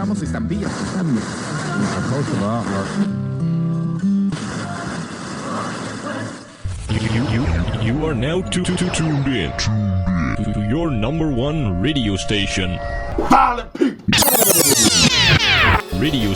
Usamos estampillas. You are now tuned in to your number one radio station. Violent people. Radio.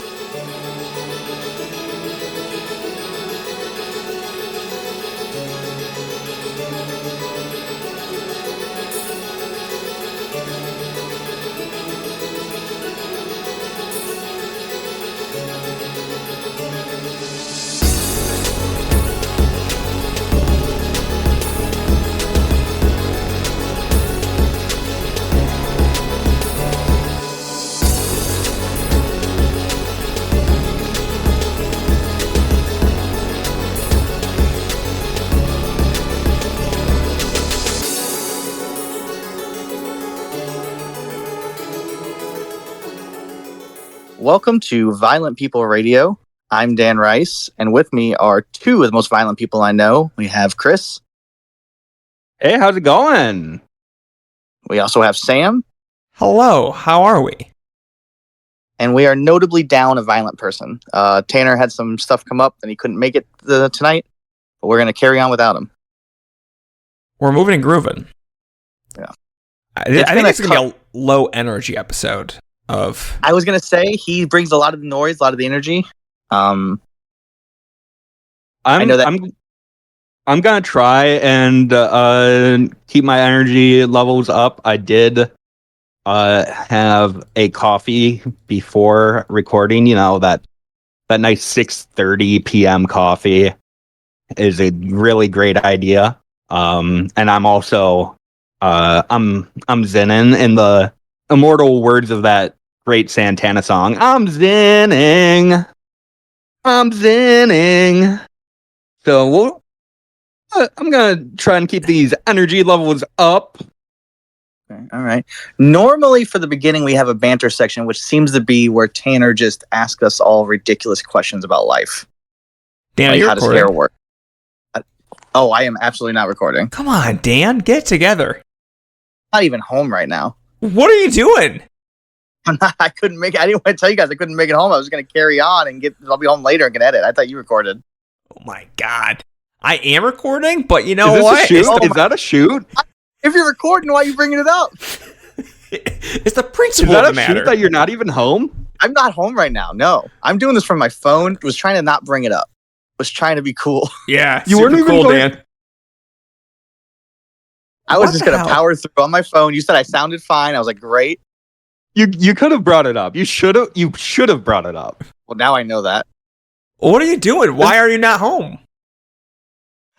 Welcome to Violent People Radio. I'm Dan Rice, and with me are two of the most violent people I know. We have Chris. Hey, how's it going? We also have Sam. Hello, how are we? And we are notably down a violent person. Tanner had some stuff come up, and he couldn't make it tonight, but we're going to carry on without him. We're moving and grooving. Yeah. I think it's going to be a low energy episode. I was gonna say he brings a lot of the noise, a lot of the energy. I know that I'm gonna try and keep my energy levels up. I did have a coffee before recording. You know, that nice 6:30 p.m. coffee is a really great idea. And I'm also I'm zenning in the immortal words of that great Santana song. I'm zenning. So I'm gonna try and keep these energy levels up. Okay, all right. Normally, for the beginning, we have a banter section, which seems to be where Tanner just asks us all ridiculous questions about life. Dan, like, you're how does hair work? I am absolutely not recording. Come on, Dan, get it together. I'm not even home right now. What are you doing? I couldn't make it. I didn't want to tell you guys I couldn't make it home. I was going to carry on and I'll be home later and can edit. I thought you recorded. Oh my God. I am recording, but you know Is this what? a shoot? Is that a shoot? If you're recording, why are you bringing it up? It's the principle of the matter. Is that a shoot that you're not even home? I'm not home right now. No. I'm doing this from my phone. Was trying to not bring it up. Was trying to be cool. Yeah. You weren't even cool, Dan. I was just going to power through on my phone. You said I sounded fine. I was like, great. You could have brought it up. You should have brought it up. Well, now I know that. What are you doing? Why are you not home?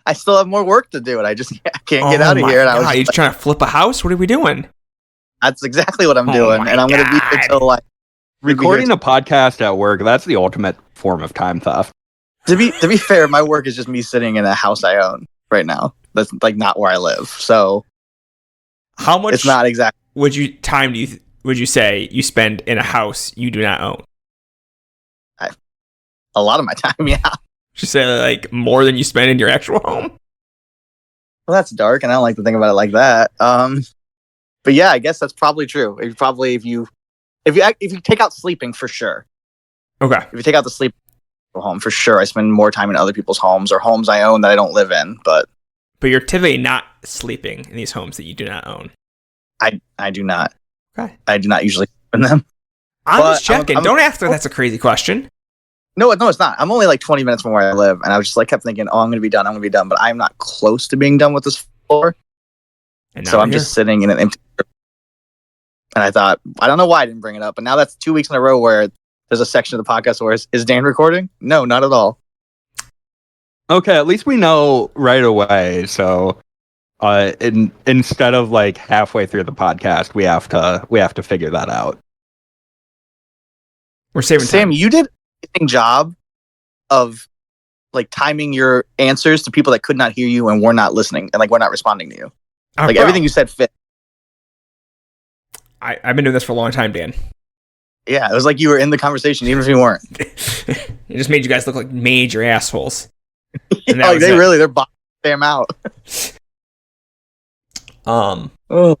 I still have more work to do, and I can't get out of here. And I was are you trying to flip a house? What are we doing? That's exactly what I'm doing, and I'm going to be until like recording a podcast at work. That's the ultimate form of time theft. To be fair, my work is just me sitting in a house I own right now. That's like not where I live. So how much? It's not exactly. Would you say you spend in a house you do not own? A lot of my time, yeah. Should say like more than you spend in your actual home? Well, that's dark, and I don't like to think about it like that. But yeah, I guess that's probably true. If you take out sleeping, for sure. Okay. If you take out the sleep home, for sure, I spend more time in other people's homes or homes I own that I don't live in. But you're typically not sleeping in these homes that you do not own. I do not. Okay. I do not usually sleep in them. I'm just checking. Don't ask that's a crazy question. No, it's not. I'm only like 20 minutes from where I live, and I was just like kept thinking, I'm going to be done, but I'm not close to being done with this floor. So I'm just sitting in an empty room. And I thought, I don't know why I didn't bring it up, but now that's 2 weeks in a row where there's a section of the podcast where is Dan recording? No, not at all. Okay, at least we know right away. So instead of like halfway through the podcast, we have to figure that out. We're saving Sam, time. you did an amazing job of like timing your answers to people that could not hear you and were not listening and like were not responding to you. Like everything you said fit. I've been doing this for a long time, Dan. Yeah, it was like you were in the conversation, even if you weren't. It just made you guys look like major assholes. Yeah, like they're boxing Sam out. Well,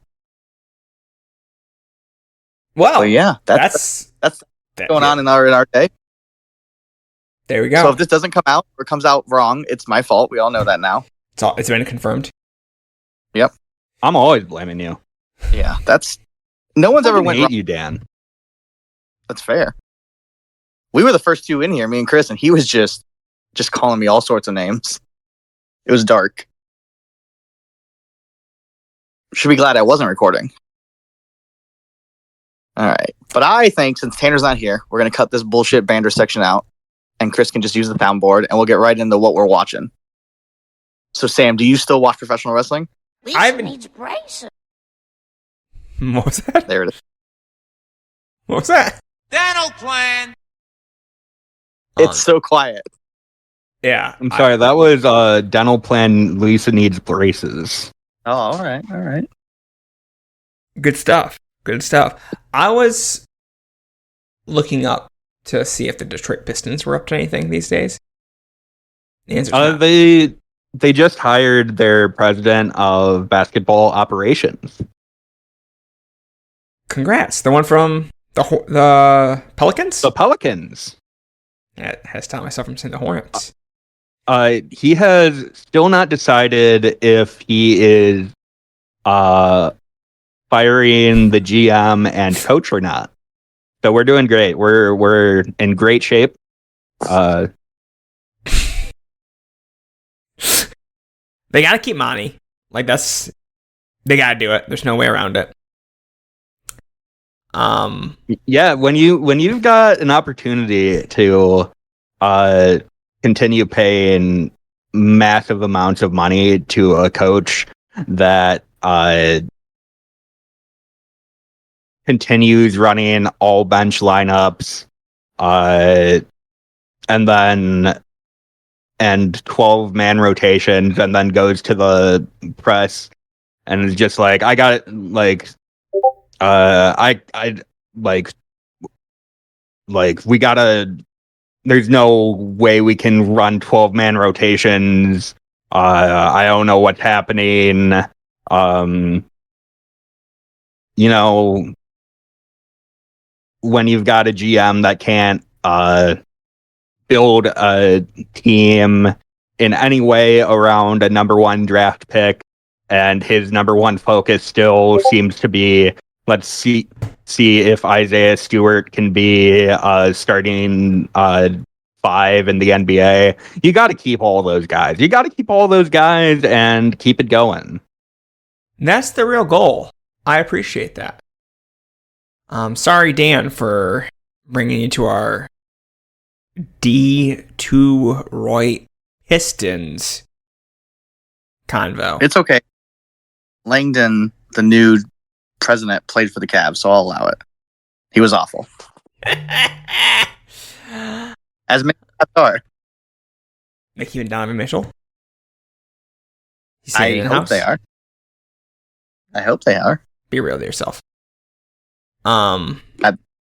yeah, that's going on in our day. There we go. So if this doesn't come out or comes out wrong, it's my fault. We all know that now. It's been confirmed. Yep. I'm always blaming you. Yeah, no one's ever went hate wrong. you, Dan. That's fair. We were the first two in here, me and Chris, and he was just calling me all sorts of names. It was dark. Should be glad I wasn't recording. All right. But I think since Tanner's not here, we're going to cut this bullshit Bander section out, and Chris can just use the soundboard, and we'll get right into what we're watching. So, Sam, do you still watch professional wrestling? Lisa needs braces. What was that? There it is. What was that? Dental plan. It's so quiet. Yeah. I'm sorry, that was dental plan. Lisa needs braces. Oh, all right. Good stuff. I was looking up to see if the Detroit Pistons were up to anything these days. The answer's not. They just hired their president of basketball operations. Congrats. The one from the Pelicans? The Pelicans. That has stopped myself from saying the Hornets. He has still not decided if he is firing the GM and coach or not. So we're doing great. We're in great shape. They got to keep Monty. They got to do it. There's no way around it. Yeah, when you've got an opportunity to continue paying massive amounts of money to a coach that continues running all bench lineups and 12-man rotations, and then goes to the press and is just like, I got it, we gotta, there's no way we can run 12-man rotations. I don't know what's happening. When you've got a GM that can't build a team in any way around a number one draft pick, and his number one focus still seems to be, let's see if Isaiah Stewart can be starting 5 in the NBA. You got to keep all those guys. And keep it going. That's the real goal. I appreciate that. Sorry, Dan, for bringing you to our Detroit Pistons convo. It's okay. Langdon, the new president, played for the Cavs, so I'll allow it. He was awful. As many are. Mickey and Donovan Mitchell. I hope they are. I hope they are. Be real to yourself. I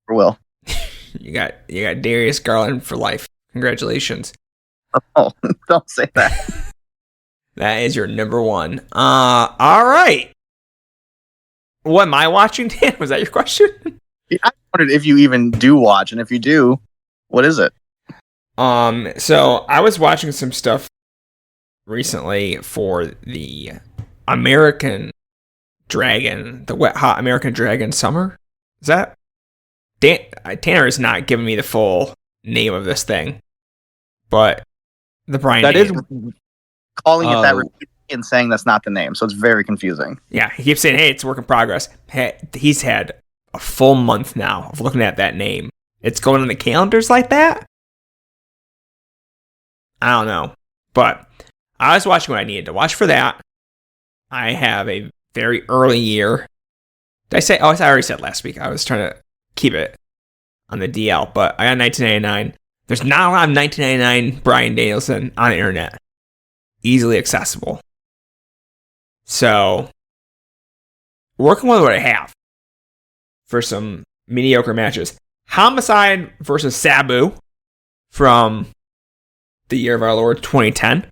will. You got Darius Garland for life. Congratulations. Oh, don't say that. That is your number one. All right. What am I watching, Dan? Was that your question? I wondered if you even do watch, and if you do, what is it? So I was watching some stuff recently for the American Dragon, the Wet Hot American Dragon Summer. Is that? Tanner is not giving me the full name of this thing, but the Brian that is calling it that repeatedly and saying that's not the name, so it's very confusing. Yeah, he keeps saying, "Hey, it's a work in progress." Hey, he's had a full month now of looking at that name. It's going on the calendars like that. I don't know, but I was watching what I needed to watch for that. I have a very early year. Did I say? Oh, I already said last week. I was trying to keep it on the DL, but I got 1999. There's not a lot of 1999 Bryan Danielson on the internet. Easily accessible. So, working with what I have for some mediocre matches. Homicide versus Sabu from the year of our Lord 2010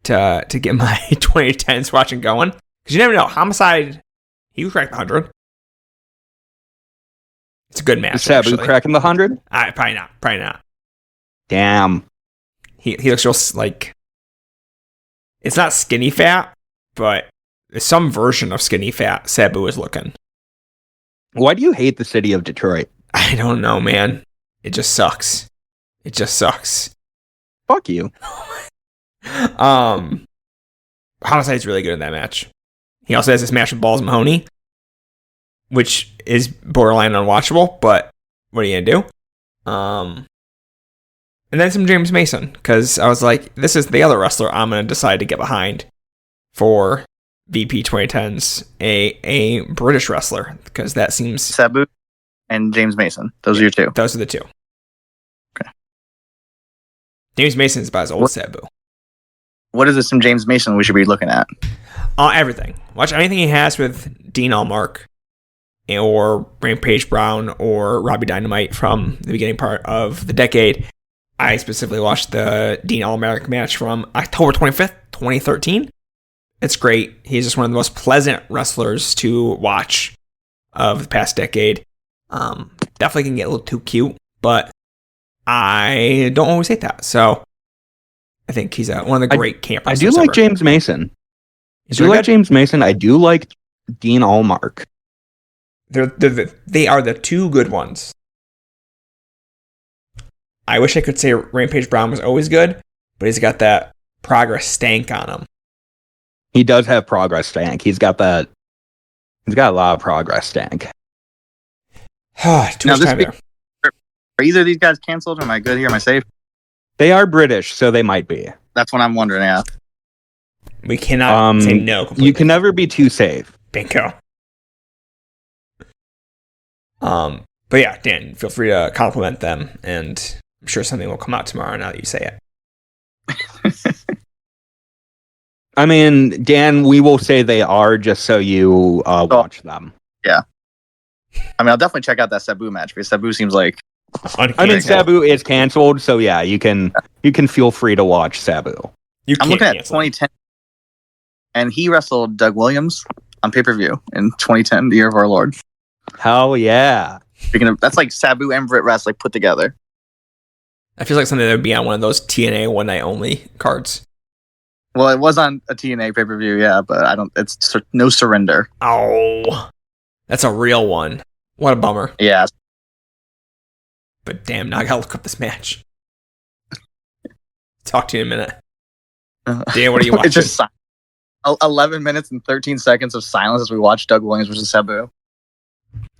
to get my 2010s watching going. Because you never know. Homicide, he was ranked 100. It's a good match. Is Sabu actually. cracking the 100? Probably not. Probably not. Damn. He looks real like. It's not skinny fat, but some version of skinny fat Sabu is looking. Why do you hate the city of Detroit? I don't know, man. It just sucks. It just sucks. Fuck you. Homicide's really good in that match. He also has this match with Balls Mahoney, which is borderline unwatchable, but what are you gonna do? And then some James Mason, because I was like, this is the other wrestler I'm gonna decide to get behind for VP 2010s, a British wrestler, because that seems Sabu and James Mason. Those are your two. Those are the two. Okay. James Mason's about as old as Sabu. What is this from James Mason we should be looking at? Everything. Watch anything he has with Dean Allmark or Rampage Brown or Robbie Dynamite from the beginning part of the decade. I specifically watched the Dean Allmark match from October 25th, 2013. It's great. He's just one of the most pleasant wrestlers to watch of the past decade. Definitely can get a little too cute, but I don't always hate that. So I think he's one of the great camp I do wrestlers like ever. James Mason. I He's do really like good. James Mason. I do like Dean Allmark. They are the two good ones. I wish I could say Rampage Brown was always good, but he's got that progress stank on him. He does have progress stank. He's got that. He's got a lot of progress stank. Too Now, much this time there. Are either of these guys canceled? Am I good here? Am I safe? They are British, so they might be. That's what I'm wondering. Yeah. We cannot say no completely. You can never be too safe. Bingo. But yeah, Dan, feel free to compliment them, and I'm sure something will come out tomorrow now that you say it. I mean, Dan, we will say they are just so you watch them. Yeah. I mean, I'll definitely check out that Sabu match because Sabu seems like. I mean, Sabu is canceled, so yeah, you can feel free to watch Sabu. I'm looking at 2010, and he wrestled Doug Williams on pay-per-view in 2010, the year of our Lord. Hell yeah! Speaking of, that's like Sabu and Britt West like put together. I feel like something that would be on one of those TNA one night only cards. Well, it was on a TNA pay-per-view, yeah, but I don't. It's no surrender. Oh, that's a real one. What a bummer. Yeah. But damn, now I gotta look up this match. Talk to you in a minute. Dan, what are you watching? It's just 11 minutes and 13 seconds of silence as we watch Doug Williams versus Sabu.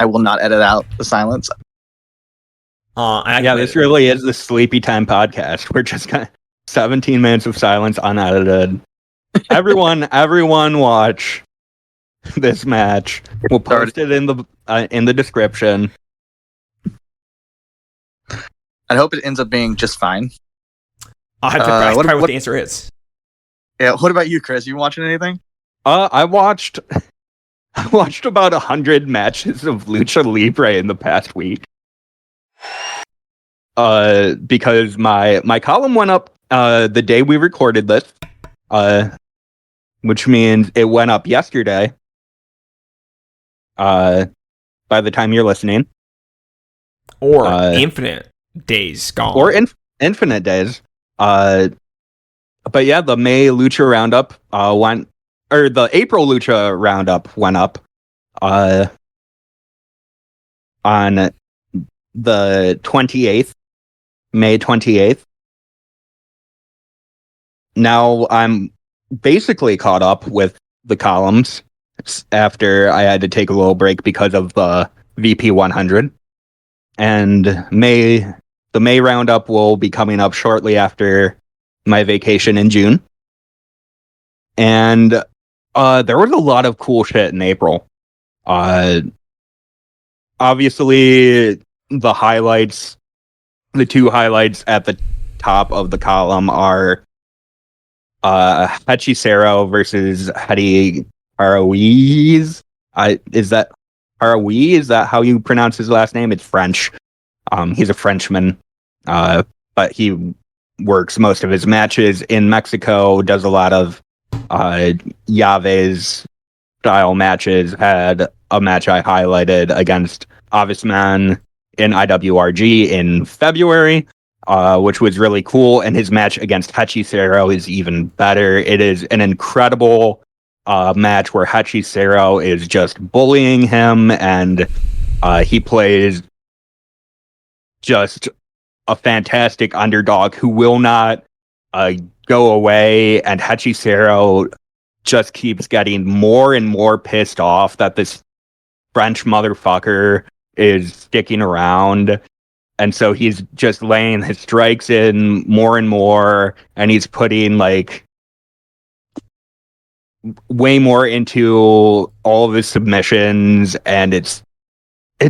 I will not edit out the silence. Yeah, this really is the Sleepy Time podcast. We're just kind of 17 minutes of silence unedited. Everyone watch this match. We'll post it in the description. I hope it ends up being just fine. I'll have to ask what the answer is. Yeah, what about you, Chris? You watching anything? I watched about 100 matches of Lucha Libre in the past week. Because my column went up the day we recorded this, which means it went up yesterday. By the time you're listening, or infinite days gone, or infinite days. But yeah, the May Lucha Roundup the April Lucha Roundup went up on the 28th, May 28th. Now I'm basically caught up with the columns after I had to take a little break because of the VP 100. And the May Roundup will be coming up shortly after my vacation in June. And there was a lot of cool shit in April. Obviously, the two highlights at the top of the column are Hechicero versus Hedi Parawiz. Is that Parawi? Is that how you pronounce his last name? It's French. He's a Frenchman, but he works most of his matches in Mexico, does a lot of Yaves style matches. Had a match I highlighted against Obvious Man in IWRG in February, which was really cool. And his match against Hechicero is even better. It is an incredible match where Hechicero is just bullying him, and he plays just a fantastic underdog who will not go away. And Hechicero just keeps getting more and more pissed off that this French motherfucker is sticking around. And so he's just laying his strikes in more and more, and he's putting like way more into all of his submissions, and it's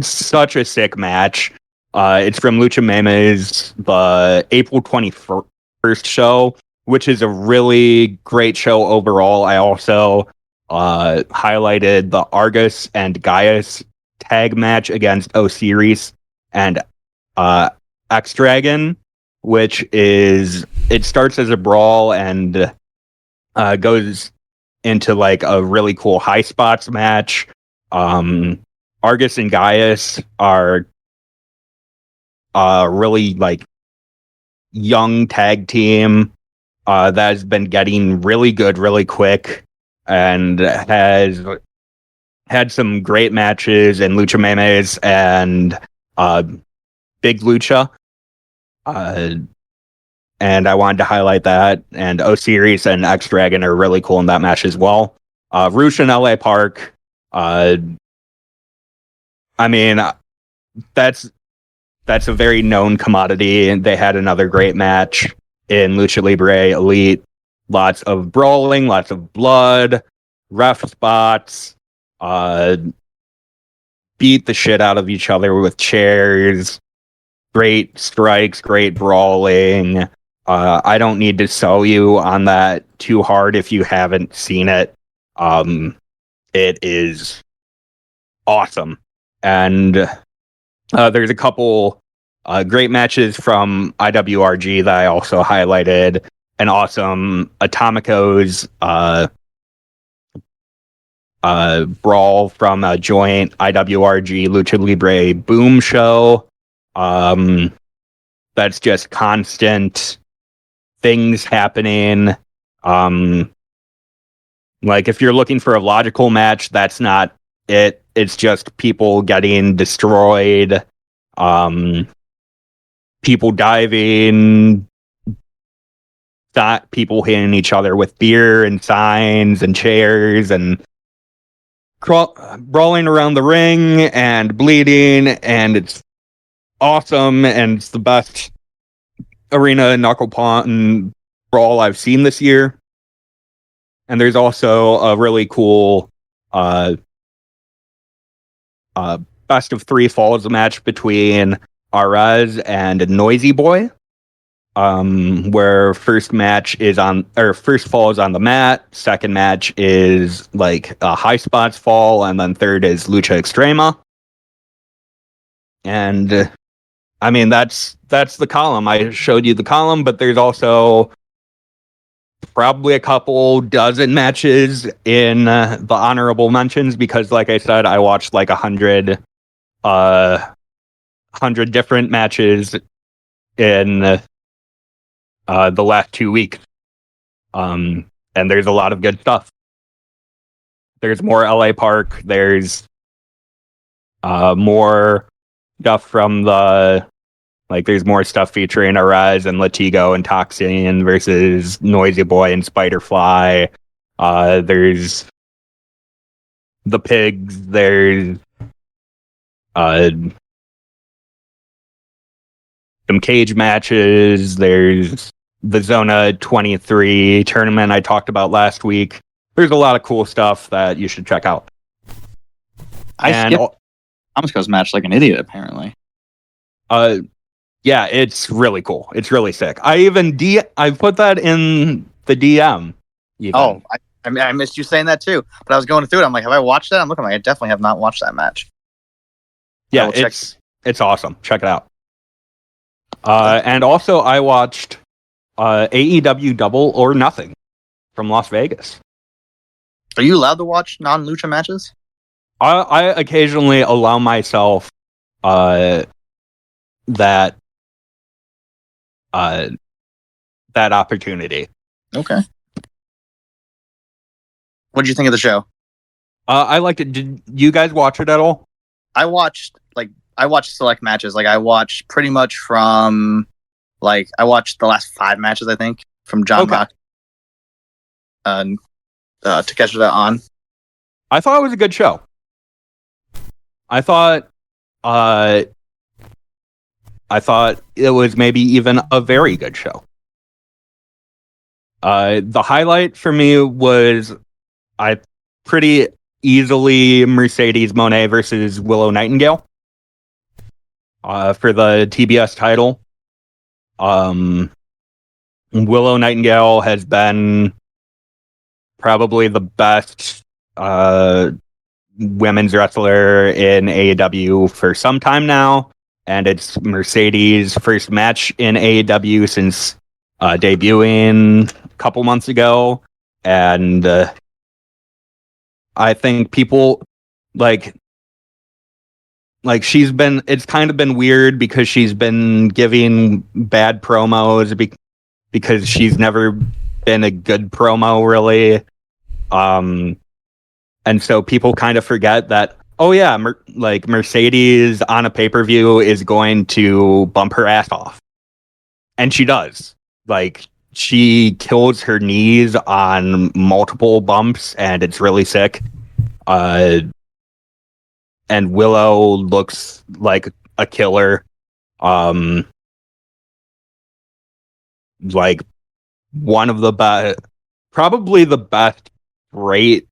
such a sick match. It's from Lucha Memes, the April 21st show, which is a really great show overall. I also highlighted the Argus and Gaius tag match against Osiris and X-Dragon, which is, it starts as a brawl and goes into like a really cool high spots match. Argus and Gaius are really like young tag team that has been getting really good really quick, and has had some great matches in Lucha Memes and Big Lucha. And I wanted to highlight that. And Osiris and X-Dragon are really cool in that match as well. Rush and LA Park. I mean, that's a very known commodity. And they had another great match in Lucha Libre Elite. Lots of brawling, lots of blood, ref spots, beat the shit out of each other with chairs, great strikes, great brawling. I don't need to sell you on that too hard if you haven't seen it. It is awesome. And there's a couple great matches from IWRG that I also highlighted. An awesome Atomicos brawl from a joint IWRG Lucha Libre Boom show. That's just constant things happening. Like if you're looking for a logical match, that's not it. It's just people getting destroyed, people diving, people hitting each other with beer and signs and chairs, and brawling around the ring and bleeding, and it's awesome, and it's the best arena knuckle pawn brawl I've seen this year. And there's also a really cool best of 3 falls match between Arez and Noisy Boy, where first fall is on the mat, second match is like a high spots fall, and then third is Lucha Extrema. And I mean, that's the column. I showed you the column, but there's also probably a couple dozen matches in the honorable mentions, because like I said, I watched like 100 different matches in the last 2 weeks. And there's a lot of good stuff. There's more LA Park. There's more stuff from there's more stuff featuring Arez and Latigo and Toxin versus Noisy Boy and Spiderfly. There's the Pigs. There's some cage matches. There's the Zona 23 tournament I talked about last week. There's a lot of cool stuff that you should check out. I skipped Amico's match like an idiot, apparently. Yeah, it's really cool. It's really sick. I put that in the DM. Even. Oh, I missed you saying that too. But I was going through it. I'm like, have I watched that? I'm looking like I definitely have not watched that match. Yeah, it's awesome. Check it out. And also, I watched AEW Double or Nothing from Las Vegas. Are you allowed to watch non-lucha matches? I occasionally allow myself that that opportunity. Okay. What did you think of the show? I liked it. Did you guys watch it at all? I watched select matches. Like I watched pretty much from I watched the last 5 matches, I think, from John Rock and Takeshita on. I thought it was a good show. I thought it was maybe even a very good show. The highlight for me was pretty easily Mercedes Moné versus Willow Nightingale for the TBS title. Willow Nightingale has been probably the best women's wrestler in AEW for some time now, and it's Mercedes' first match in AEW since debuting a couple months ago, and I think people like she's been. It's kind of been weird because she's been giving bad promos because she's never been a good promo, really. And so people kind of forget that. Oh yeah, Mercedes on a pay-per-view is going to bump her ass off, and she does. She kills her knees on multiple bumps, and it's really sick. And Willow looks like a killer. One of the best, probably the best great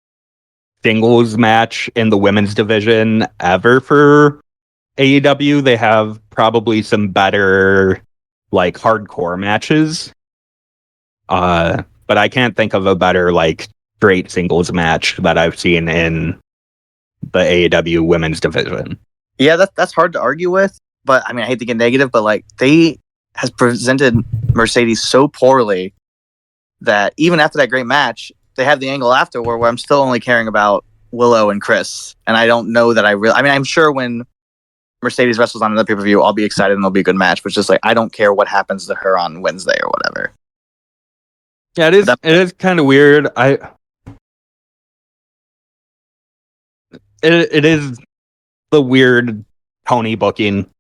singles match in the women's division ever for AEW. They have probably some better hardcore matches. But I can't think of a better straight singles match that I've seen in the AEW women's division. Yeah, that's hard to argue with, but I mean, I hate to get negative, but they has presented Mercedes so poorly that even after that great match, they have the angle after where I'm still only caring about Willow and Chris, and I don't know that I mean, I'm sure when Mercedes wrestles on another pay-per-view, I'll be excited and it'll be a good match, but it's just I don't care what happens to her on Wednesday or whatever. Yeah, it is kind of weird. It is the weird Tony booking.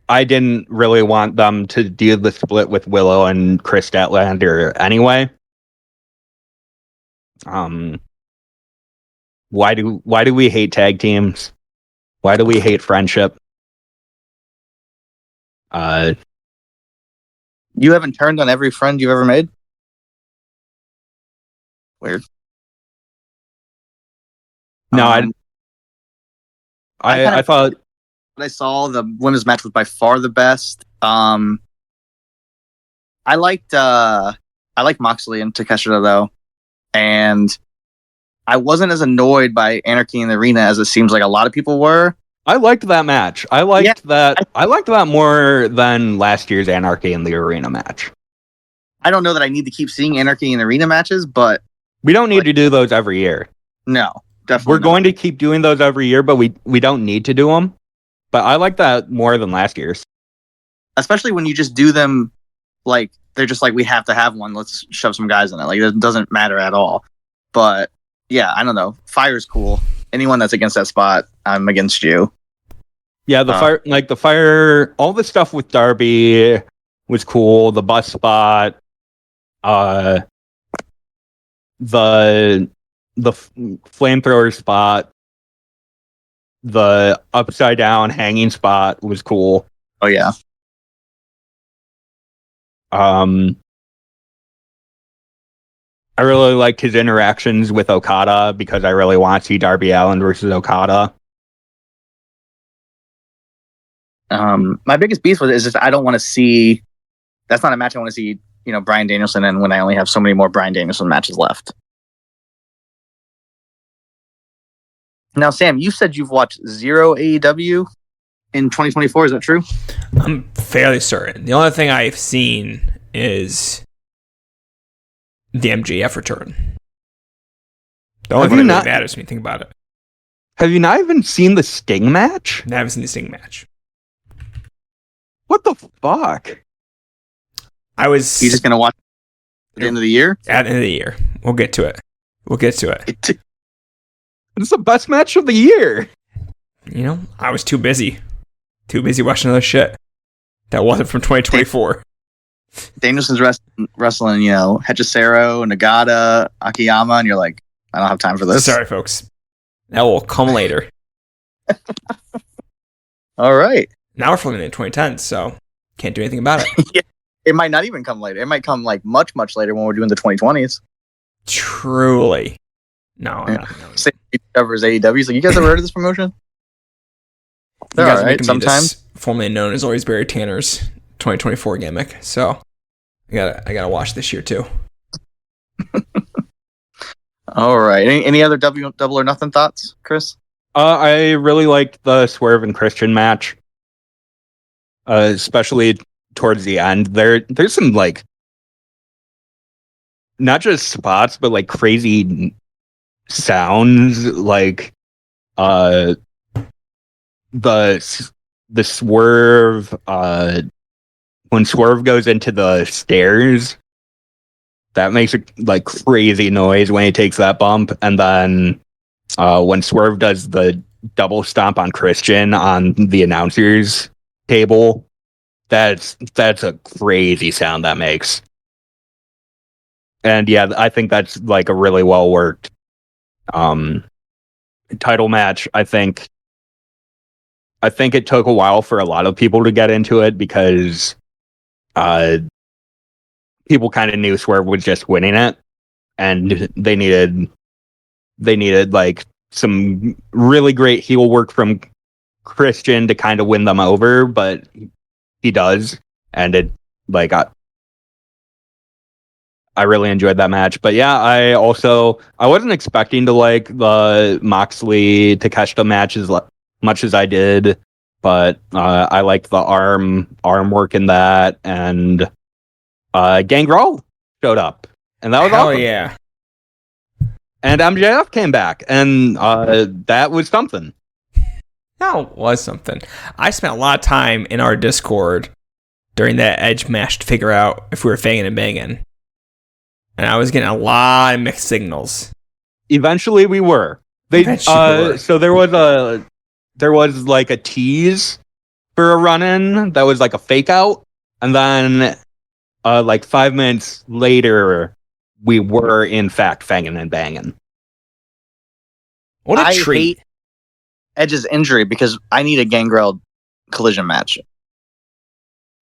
I didn't really want them to do the split with Willow and Chris Statlander anyway. Why do we hate tag teams? Why do we hate friendship? You haven't turned on every friend you've ever made? Weird. No, I thought what I saw, the women's match was by far the best. I liked Moxley and Takeshita though, and I wasn't as annoyed by Anarchy in the Arena as it seems like a lot of people were. I liked that match. I liked that more than last year's Anarchy in the Arena match. I don't know that I need to keep seeing Anarchy in the Arena matches, but we don't need to do those every year. No, definitely. We're going to keep doing those every year, but we don't need to do them. But I like that more than last year's. Especially when you just do them they're just we have to have one. Let's shove some guys in it. It doesn't matter at all. But yeah, I don't know. Fire's cool. Anyone that's against that spot, I'm against you. Yeah, the fire, all the stuff with Darby was cool. The bus spot, the flamethrower spot, the upside down hanging spot was cool. Oh yeah. I really liked his interactions with Okada because I really want to see Darby Allin versus Okada. My biggest beef with it is just I don't want to see. That's not a match I want to see. Bryan Danielson in when I only have so many more Bryan Danielson matches left. Now, Sam, you said you've watched 0 AEW in 2024. Is that true? I'm fairly certain. The only thing I've seen is the MJF return. The only thing that really matters when you think about it. Have you not even seen the Sting match? I haven't seen the Sting match. What the fuck? He's just gonna watch at the end of the year. At the end of the year, we'll get to it. It's the best match of the year. You know, I was too busy watching other shit that wasn't from 2024. Danielson's wrestling, Hechicero, Nagata, Akiyama, and you're like, I don't have time for this. Sorry, folks. That will come later. All right. Now we're filming in 2010, so can't do anything about it. Yeah, it might not even come later. It might come like much, much later when we're doing the 2020s. Truly. No, I'm not. Same covers AEW. He's like, you guys ever heard of this promotion? You guys are right, making sometimes. me this formerly known as Always Barry Tanner's 2024 gimmick, so I gotta watch this year too. All right. Any other double or nothing thoughts, Chris? I really liked the Swerve and Christian match, especially towards the end. There's some like not just spots, but like crazy sounds, like the Swerve when Swerve goes into the stairs, that makes a like crazy noise when he takes that bump, and then when Swerve does the double stomp on Christian on the announcer's table, that's a crazy sound that makes. And yeah, I think that's like a really well worked title match. I think it took a while for a lot of people to get into it because people kind of knew Swerve was just winning it, and they needed like some really great heel work from Christian to kind of win them over, but he does, and it like I really enjoyed that match. But yeah, I wasn't expecting to like the Moxley Takeshita match as much as I did, but I liked the arm work in that, and Gangrel showed up, and that was awesome. Yeah. And MJF came back, and that was something. That was something. I spent a lot of time in our Discord during that Edge match to figure out if we were fanging and banging. And I was getting a lot of mixed signals. Eventually we were. So there was like a tease for a run-in that was like a fake out, and then like 5 minutes later we were in fact fanging and banging. What a I treat. hate Edge's injury because I need a Gangrel collision match.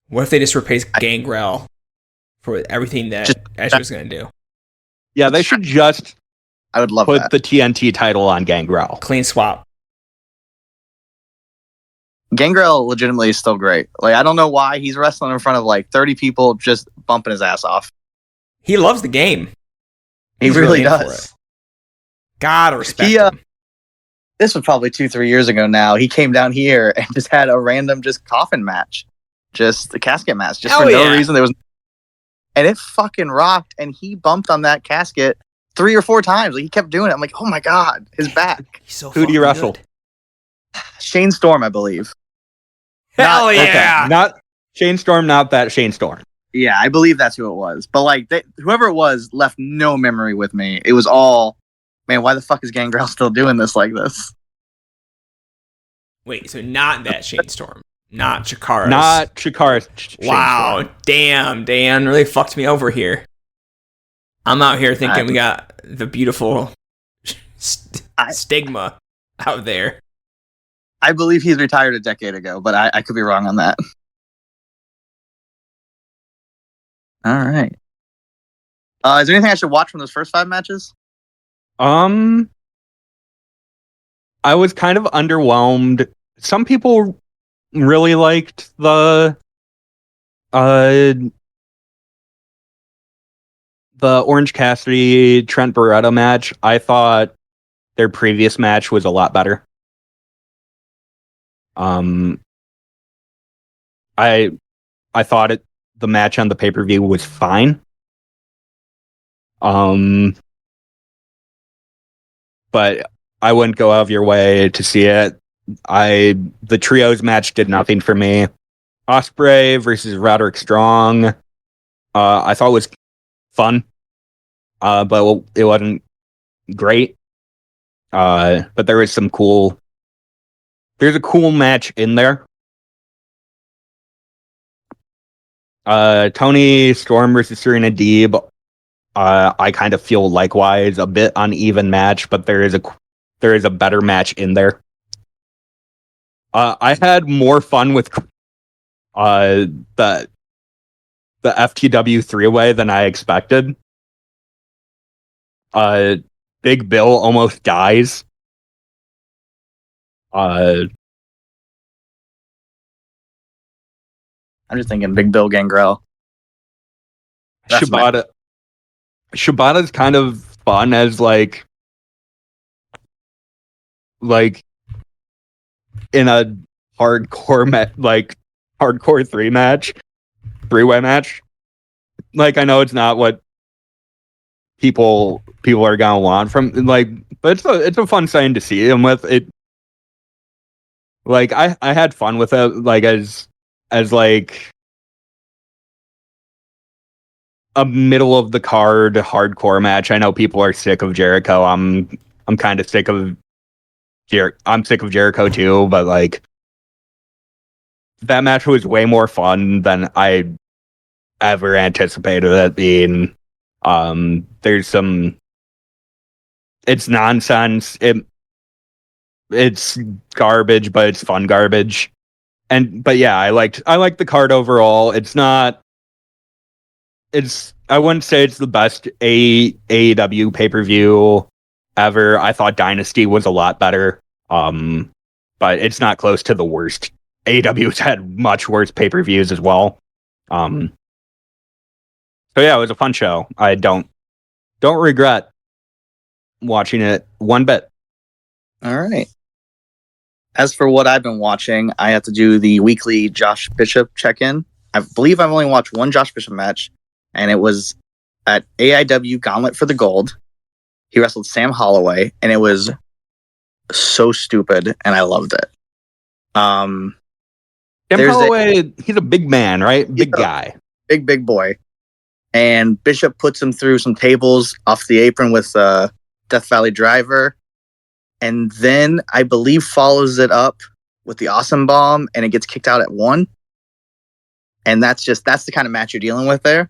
What if they just replaced Gangrel for everything that Edge was going to do? Yeah, they should just I would love put that. the TNT title on Gangrel. Clean swap. Gangrel legitimately is still great. Like, I don't know why he's wrestling in front of like 30 people just bumping his ass off. He loves the game. He He's really in for does. it. God respect him. This was probably 2-3 years ago now. He came down here and just had a random just coffin match. Just the casket match. Just for no reason. And it fucking rocked. And he bumped on that casket 3 or 4 times. Like, he kept doing it. I'm like, oh my God, his back. He's so Who do you wrestle? Shane Storm, I believe. Hell yeah. Okay. Not Shane Storm, not that Shane Storm. Yeah, I believe that's who it was. But like, whoever it was left no memory with me. It was all, man, why the fuck is Gangrel still doing this like this? Wait, so not that Shane Storm. Not Chikara. Not Chikara. Wow, damn, Dan really fucked me over here. I'm out here thinking we got the beautiful stigma out there. I believe he's retired a decade ago, but I could be wrong on that. All right. Is there anything I should watch from those first 5 matches? I was kind of underwhelmed. Some people really liked the Orange Cassidy Trent Beretta match. I thought their previous match was a lot better. I thought the match on the pay-per-view was fine. But I wouldn't go out of your way to see it. The trios match did nothing for me. Ospreay versus Roderick Strong, I thought was fun, but it wasn't great. But there was there's a cool match in there. Tony Storm versus Serena Deeb. I kind of feel likewise a bit uneven match, but there is a better match in there. I had more fun with the FTW 3-way than I expected. Big Bill almost dies. I'm just thinking Big Bill Gangrel. Shibata's kind of fun as like in a hardcore hardcore 3-way match. Like, I know it's not what people are gonna want from, like, but it's a fun sign to see him with it. Like, I had fun with it, like, as like a middle of the card hardcore match. I know people are sick of Jericho. I'm kind of sick of I'm sick of Jericho too, but like, that match was way more fun than I ever anticipated it being. It's nonsense. It's garbage, but it's fun garbage. But yeah, I liked the card overall. I wouldn't say it's the best AEW pay-per-view ever. I thought Dynasty was a lot better. But it's not close to the worst. AEW's had much worse pay-per-views as well. So yeah, it was a fun show. I don't regret watching it one bit. All right. As for what I've been watching, I have to do the weekly Josh Bishop check-in. I believe I've only watched one Josh Bishop match, and it was at AIW Gauntlet for the Gold. He wrestled Sam Holloway, and it was so stupid, and I loved it. Sam Holloway, he's a big man, right? Big guy. Big boy. And Bishop puts him through some tables off the apron with Death Valley Driver. And then I believe follows it up with the Awesome Bomb, and it gets kicked out at 1. And that's the kind of match you're dealing with there.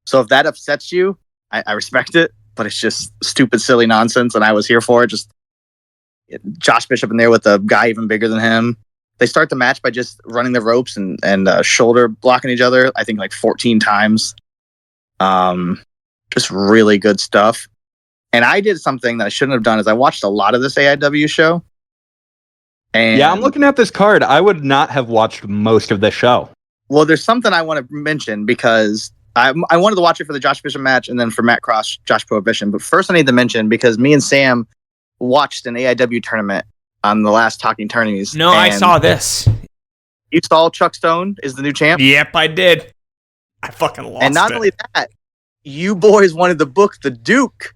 So if that upsets you, I respect it, but it's just stupid, silly nonsense, and I was here for it. Just Josh Bishop in there with a guy even bigger than him. They start the match by just running the ropes and shoulder blocking each other, I think like 14 times. Just really good stuff. And I did something that I shouldn't have done, is I watched a lot of this AIW show. And yeah, I'm looking at this card. I would not have watched most of the show. Well, there's something I want to mention, because I wanted to watch it for the Josh Bishop match and then for Matt Cross, Josh Prohibition. But first I need to mention, because me and Sam watched an AIW tournament on the last Talking Tourneys. No, I saw this. You saw Chuck Stone is the new champ? Yep, I did. I fucking lost it. And not only that, you boys wanted to book the Duke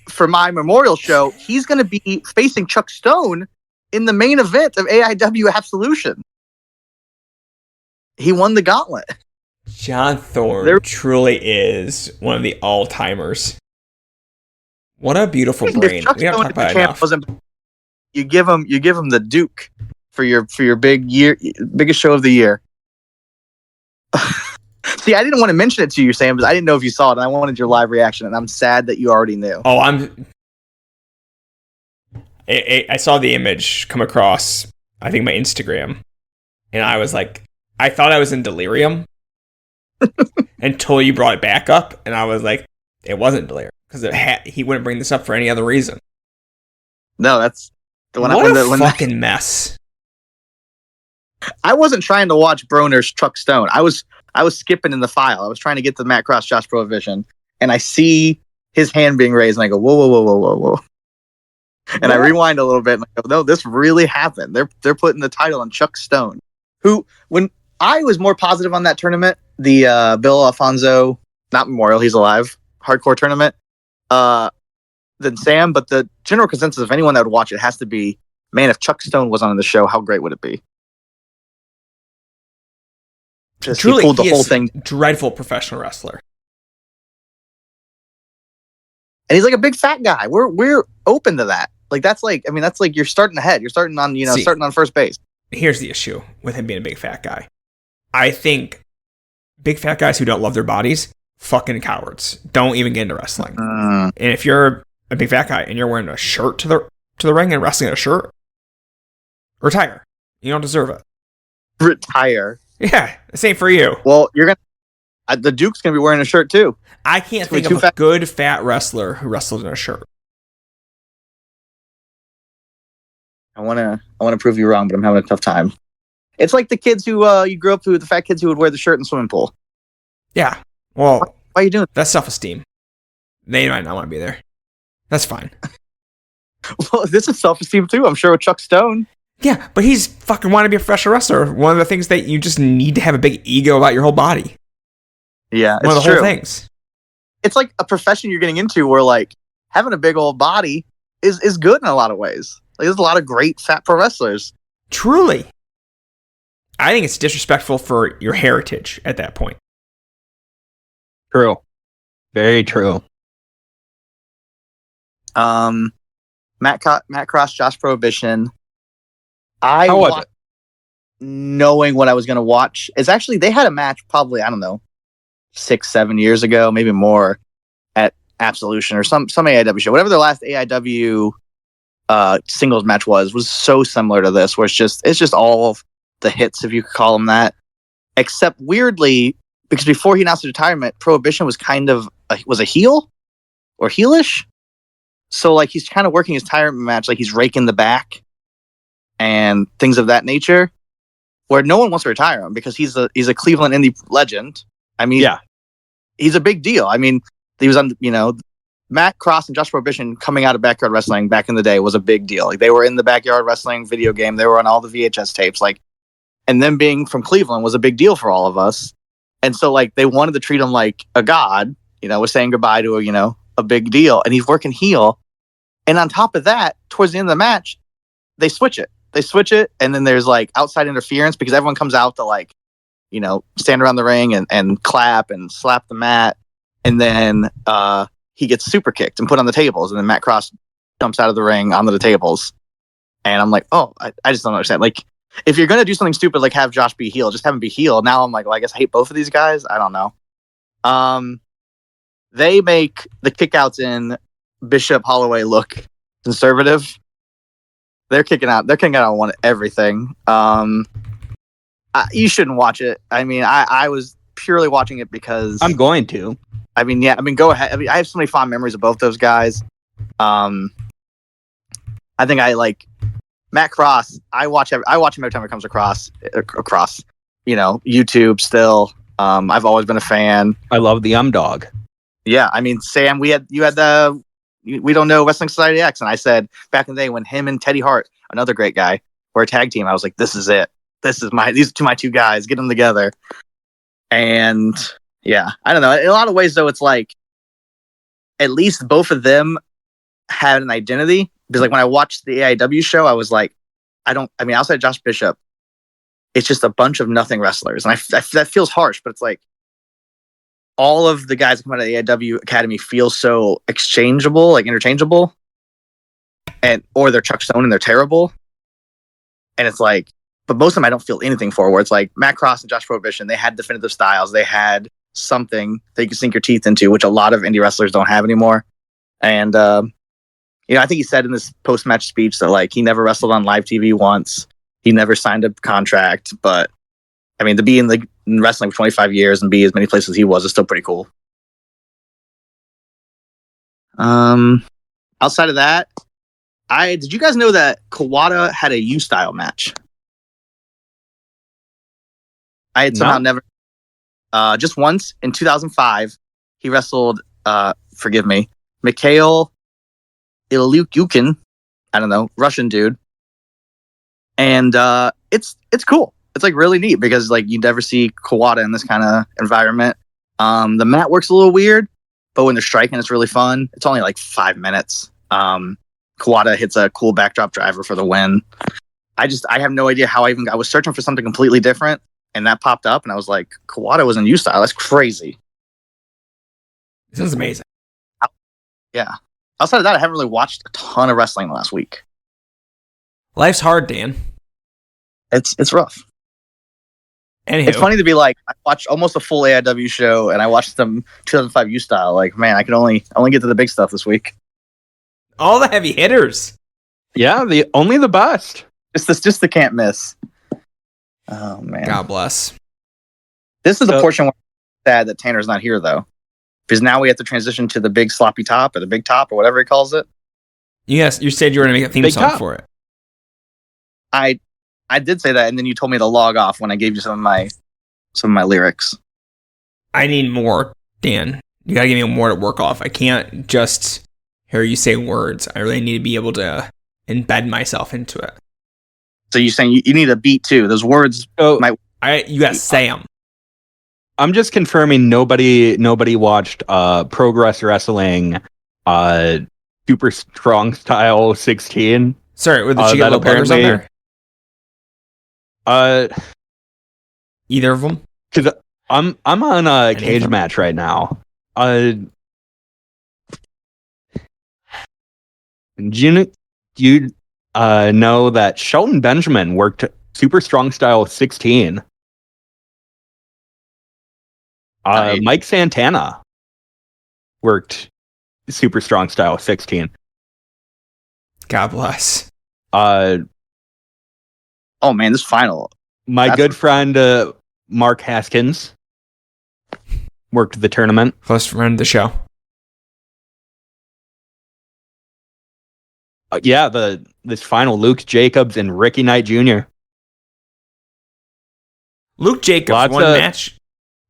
for my memorial show. He's going to be facing Chuck Stone in the main event of AIW Absolution. He won the gauntlet. John Thorne truly is one of the all-timers. What a beautiful brain. We don't talk about it enough. You give him the Duke for your biggest show of the year. See, I didn't want to mention it to you, Sam, because I didn't know if you saw it, and I wanted your live reaction, and I'm sad that you already knew. Oh, I saw the image come across, I think, my Instagram, and I was like, I thought I was in delirium until you brought it back up, and I was like, it wasn't delirium, because he wouldn't bring this up for any other reason. No, that's the one. What a fucking mess. I wasn't trying to watch Broner's Chuck Stone. I was skipping in the file. I was trying to get to Matt Cross, Josh Prohibition, and I see his hand being raised, and I go, whoa. And I rewind a little bit, and I go, no, this really happened. They're putting the title on Chuck Stone, who, when I was more positive on that tournament, the Bill Alfonso, not Memorial, he's alive, hardcore tournament, than Sam, but the general consensus of anyone that would watch it has to be, man, if Chuck Stone was on the show, how great would it be? Just Truly, he pulled the he whole is thing. Dreadful professional wrestler. And he's like a big fat guy. We're open to that. Like that's like you're starting ahead. You're starting on, starting on first base. Here's the issue with him being a big fat guy. I think big fat guys who don't love their bodies, fucking cowards. Don't even get into wrestling. And if you're a big fat guy and you're wearing a shirt to the ring and wrestling in a shirt, retire. You don't deserve it. Retire. Yeah, same for you. Well, the Duke's gonna be wearing a shirt too. I can't think of a good fat wrestler who wrestled in a shirt. I wanna prove you wrong, but I'm having a tough time. It's like the kids who you grew up with, the fat kids who would wear the shirt in the swimming pool. Yeah. Well, why are you doing that? That's self-esteem. They might not want to be there. That's fine. Well, this is self-esteem too, I'm sure, with Chuck Stone. Yeah, but he's fucking want to be a professional wrestler. One of the things that you just need to have a big ego about your whole body. Yeah, one of the whole things. It's like a profession you're getting into where like having a big old body is good in a lot of ways. Like there's a lot of great fat pro wrestlers. Truly. I think it's disrespectful for your heritage at that point. True. Very true. Matt Cross, Josh Prohibition. How was it? Knowing what I was going to watch. It's actually, they had a match probably, I don't know, 6-7 years ago, maybe more, at Absolution or some AIW show. Whatever their last AIW singles match was so similar to this, where it's just all of the hits, if you could call them that. Except weirdly, because before he announced his retirement, Prohibition was kind of was a heel or heelish. So like he's kind of working his retirement match, like he's raking the back and things of that nature, where no one wants to retire him because he's a Cleveland indie legend. I mean, yeah, he's a big deal. I mean, he was on, Matt Cross and Josh Prohibition coming out of Backyard Wrestling back in the day was a big deal. Like they were in the Backyard Wrestling video game. They were on all the VHS tapes. Like, and them being from Cleveland was a big deal for all of us. And so like they wanted to treat him like a god, was saying goodbye to a big deal. And he's working heel. And on top of that, towards the end of the match, they switch it. And then there's like outside interference because everyone comes out to like, stand around the ring and clap and slap the mat. And then he gets super kicked and put on the tables. And then Matt Cross jumps out of the ring onto the tables. And I'm like, oh, I just don't understand. Like, if you're going to do something stupid, like have Josh be heel, just have him be heel. Now I'm like, well, I guess I hate both of these guys. I don't know. They make the kickouts in Bishop Holloway look conservative. They're kicking out on everything. You shouldn't watch it. I mean, I was purely watching it because I'm going to. I mean, yeah. I mean, go ahead. I mean, I have so many fond memories of both those guys. I think I like Matt Cross. I watch him every time it comes across. YouTube still. I've always been a fan. I love the dog. Yeah, I mean, Sam, you had the We Don't Know Wrestling Society X, and I said back in the day when him and Teddy Hart, another great guy, were a tag team, I was like, this is it. These are my two guys. Get them together. And yeah, I don't know. In a lot of ways, though, it's like at least both of them had an identity. Because like when I watched the AIW show, I was like, outside of Josh Bishop, it's just a bunch of nothing wrestlers. And that feels harsh, but it's like all of the guys that come out of the AIW Academy feel so interchangeable, or they're Chuck Stone and they're terrible. And it's like, but most of them I don't feel anything for, where it's like Matt Cross and Josh Prohibition, they had definitive styles. They had something that you can sink your teeth into, which a lot of indie wrestlers don't have anymore. And, I think he said in this post-match speech that like he never wrestled on live TV once. He never signed a contract, but I mean, to be in wrestling for 25 years and be as many places as he was is still pretty cool. Outside of that, did you guys know that Kawada had a U-style match? I had somehow never, just once in 2005, he wrestled, forgive me, Mikhail Ilyukin, I don't know, Russian dude. And it's cool. It's like really neat because like you never see Kawada in this kind of environment. The mat works a little weird, but when they're striking, it's really fun. It's only like 5 minutes. Kawada hits a cool backdrop driver for the win. I have no idea how I was searching for something completely different, and that popped up, and I was like, Kawada was in U-Style. That's crazy. This is amazing. Yeah. Outside of that, I haven't really watched a ton of wrestling last week. Life's hard, Dan. It's rough. Anywho. It's funny to be like, I watched almost a full AIW show, and I watched some 2005 U-Style. Like, man, I can only get to the big stuff this week. All the heavy hitters. Yeah, only the best. Just the can't miss. Oh man. God bless. This is the portion where I'm sad that Tanner's not here though. Because now we have to transition to the big sloppy top or the big top or whatever he calls it. Yes, you said you were gonna make a theme Big song top. for it. I did say that, and then you told me to log off when I gave you some of my lyrics. I need more, Dan. You gotta give me more to work off. I can't just hear you say words. I really need to be able to embed myself into it. So you're saying you need a beat too. Those words might. You gotta say them. I'm just confirming nobody watched Progress Wrestling Super Strong Style 16. Sorry, with the Gigolo brothers on there? Either of them? Because I'm on a cage match right now. Do you know that Shelton Benjamin worked Super Strong Style 16? Mike Santana worked Super Strong Style 16. God bless. Oh man, this final. My good friend Mark Haskins worked the tournament. Close friend of the show. This final, Luke Jacobs and Ricky Knight Jr. Luke Jacobs, one match.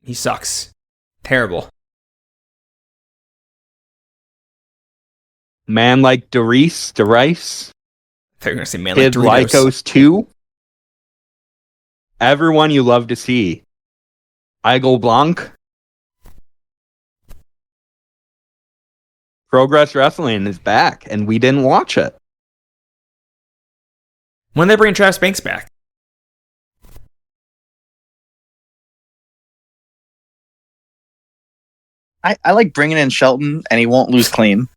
He sucks. Terrible. Man like DeRice. They're going to say man Kid like Doritos. Lycos 2. Everyone you love to see. Igel Blanc. Progress Wrestling is back, and we didn't watch it. When they bring Travis Banks back? I like bringing in Shelton, and he won't lose clean.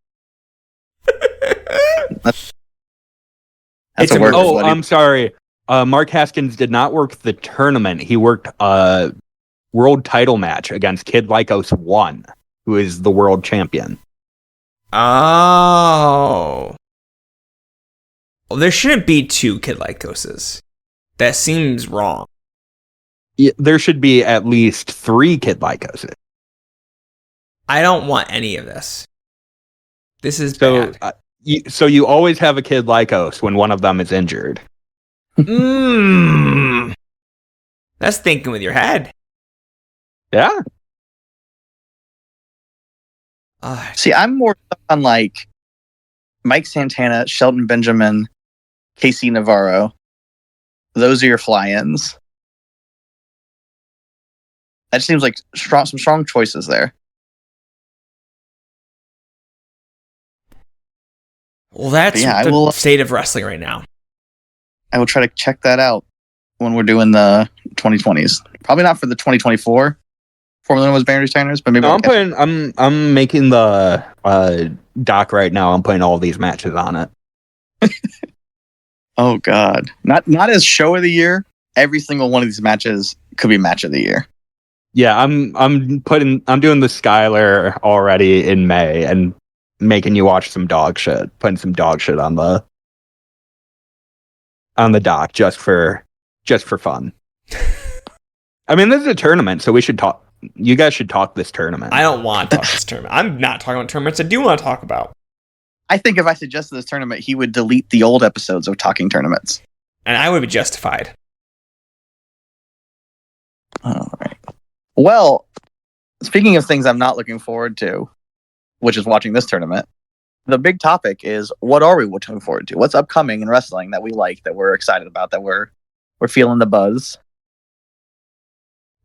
That's a word. I'm sorry. Mark Haskins did not work the tournament. He worked a world title match against Kid Lycos 1, who is the world champion. Oh. Well, there shouldn't be 2 Kid Lycoses. That seems wrong. Yeah, there should be at least 3 Kid Lycoses. I don't want any of this. This is bad. So you always have a Kid Lycos when one of them is injured. That's thinking with your head. Yeah. See, I'm more on like Mike Santana, Shelton Benjamin, KC Navarro. Those are your fly-ins. That seems like some strong choices there. Well, that's state of wrestling right now. I will try to check that out when we're doing the 2020s. Probably not for the 2024 Formula 1 was Barry Steiners, but maybe. No, I'm making the doc right now. I'm putting all these matches on it. Oh God, not as show of the year. Every single one of these matches could be match of the year. Yeah, I'm doing the Skylar already in May and making you watch some dog shit. Putting some dog shit on the doc just for fun. I mean, this is a tournament, so we should talk. You guys should talk this tournament. I don't want to talk this tournament. I'm not talking about tournaments I do want to talk about. I think if I suggested this tournament, he would delete the old episodes of talking tournaments. And I would be justified. All right. Well, speaking of things I'm not looking forward to, which is watching this tournament, the big topic is, what are we looking forward to? What's upcoming in wrestling that we like, that we're excited about, that we're feeling the buzz?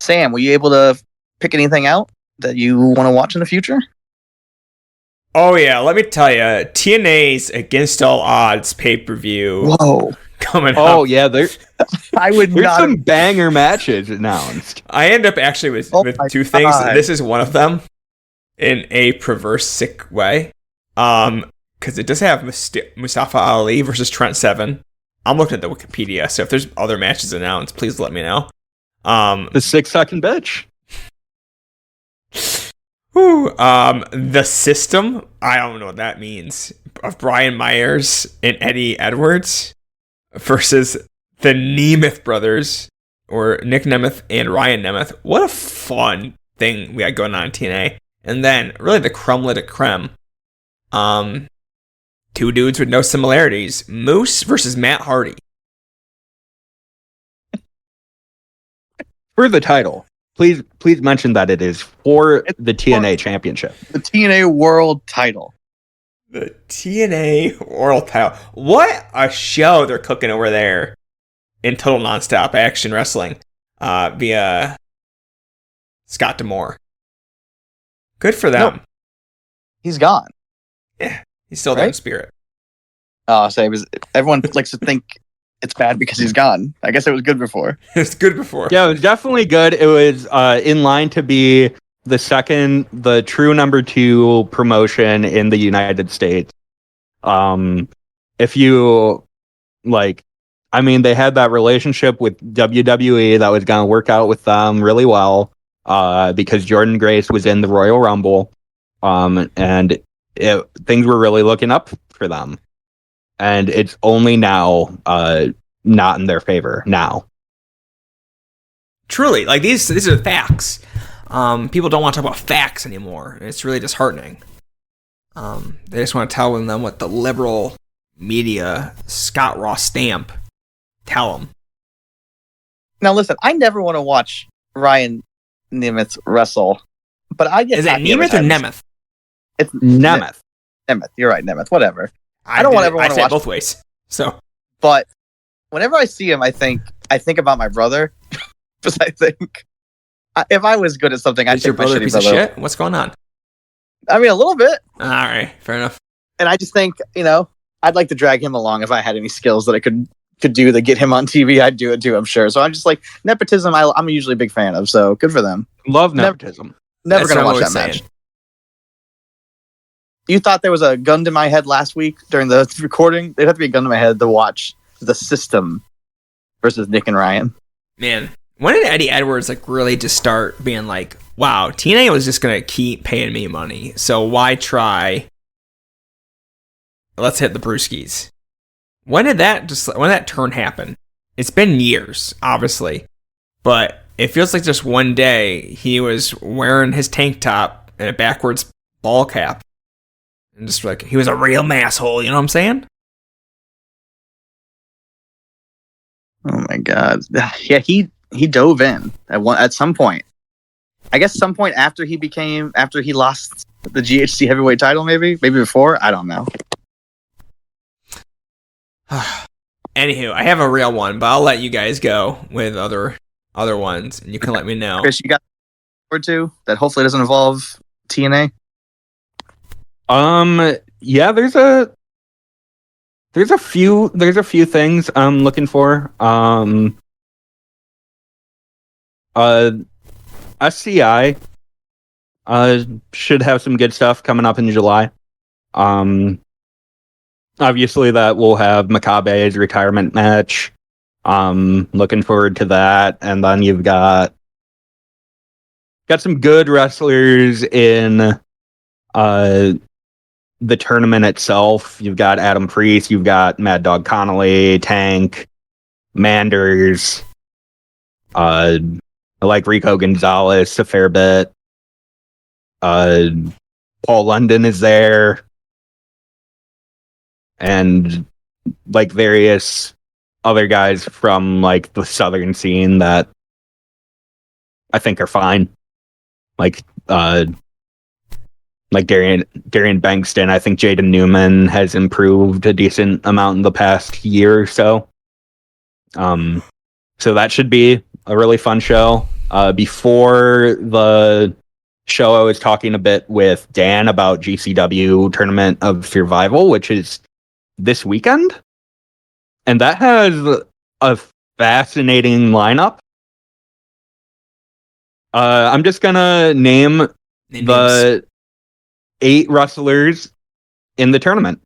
Sam, were you able to pick anything out that you want to watch in the future? Oh yeah, let me tell you, TNA's Against All Odds pay-per-view Whoa. coming up. Oh yeah, I would there's not. some banger matches announced. I end up actually with my two things. God. This is one of them in a perverse, sick way. Because it does have Mustafa Ali versus Trent Seven. I'm looking at the Wikipedia, so if there's other matches announced, please let me know. The 6-second bitch. The System, I don't know what that means, of Brian Myers and Eddie Edwards versus the Nemeth brothers, or Nick Nemeth and Ryan Nemeth. What a fun thing we got going on in TNA. And then, really the creme de creme. Two dudes with no similarities. Moose versus Matt Hardy. For the title. Please mention that it is for the TNA Championship. The TNA World Title. The TNA World Title. What a show they're cooking over there in Total Nonstop Action Wrestling via Scott D'Amore. Good for them. No, he's gone. Yeah, he's still there in spirit. Oh, so everyone likes to think it's bad because he's gone. I guess it was good before. It was good before. Yeah, it was definitely good. It was in line to be the true number 2 promotion in the United States. If you they had that relationship with WWE that was going to work out with them really well, because Jordynne Grace was in the Royal Rumble, and things were really looking up for them. And it's only now not in their favor now. Truly, like these are facts. People don't want to talk about facts anymore. It's really disheartening. They just want to tell them what the liberal media, Scott Ross stamp, tell them. Now listen, I never want to watch Ryan Nemeth wrestle, but I get. Is it Nemeth or Nemeth? It's Nemeth. Nemeth. You're right, Nemeth. Whatever. I don't ever want to watch both ways. So, but whenever I see him, I think about my brother. Because I think if I was good at something, I'd is your take my brother a shitty piece brother. of shit? What's going on? I mean, a little bit. All right, fair enough. And I just think, I'd like to drag him along if I had any skills that I could do to get him on TV. I'd do it too, I'm sure. So I'm just like, nepotism, I'm usually a big fan of. So good for them. Love nepotism. Never going to watch that match. You thought there was a gun to my head last week during the recording? There'd have to be a gun to my head to watch The System versus Nick and Ryan. Man, when did Eddie Edwards really just start being like, wow, TNA was just going to keep paying me money, so why try? Let's hit the brewskis. When did that turn happen? It's been years, obviously, but it feels like just one day he was wearing his tank top and a backwards ball cap. And just like, he was a real masshole, you know what I'm saying? Oh my God. Yeah, he dove in at some point. I guess some point after he lost the GHC heavyweight title, maybe before. I don't know. Anywho, I have a real one, but I'll let you guys go with other ones, and you can let me know. Chris, you got or two that hopefully doesn't involve TNA. Yeah, there's a few things I'm looking for. SCI should have some good stuff coming up in July. Obviously that will have Makabe's retirement match. Looking forward to that. And then you've got some good wrestlers in the tournament itself. You've got Adam Priest, you've got Mad Dog Connolly, Tank, Manders. I like Rico Gonzalez a fair bit. Paul London is there. And various other guys from the southern scene that I think are fine. Darian Bankston. I think Jaden Newman has improved a decent amount in the past year or so. So that should be a really fun show. Before the show, I was talking a bit with Dan about GCW Tournament of Survival, which is this weekend. And that has a fascinating lineup. I'm just going to name the 8 wrestlers in the tournament.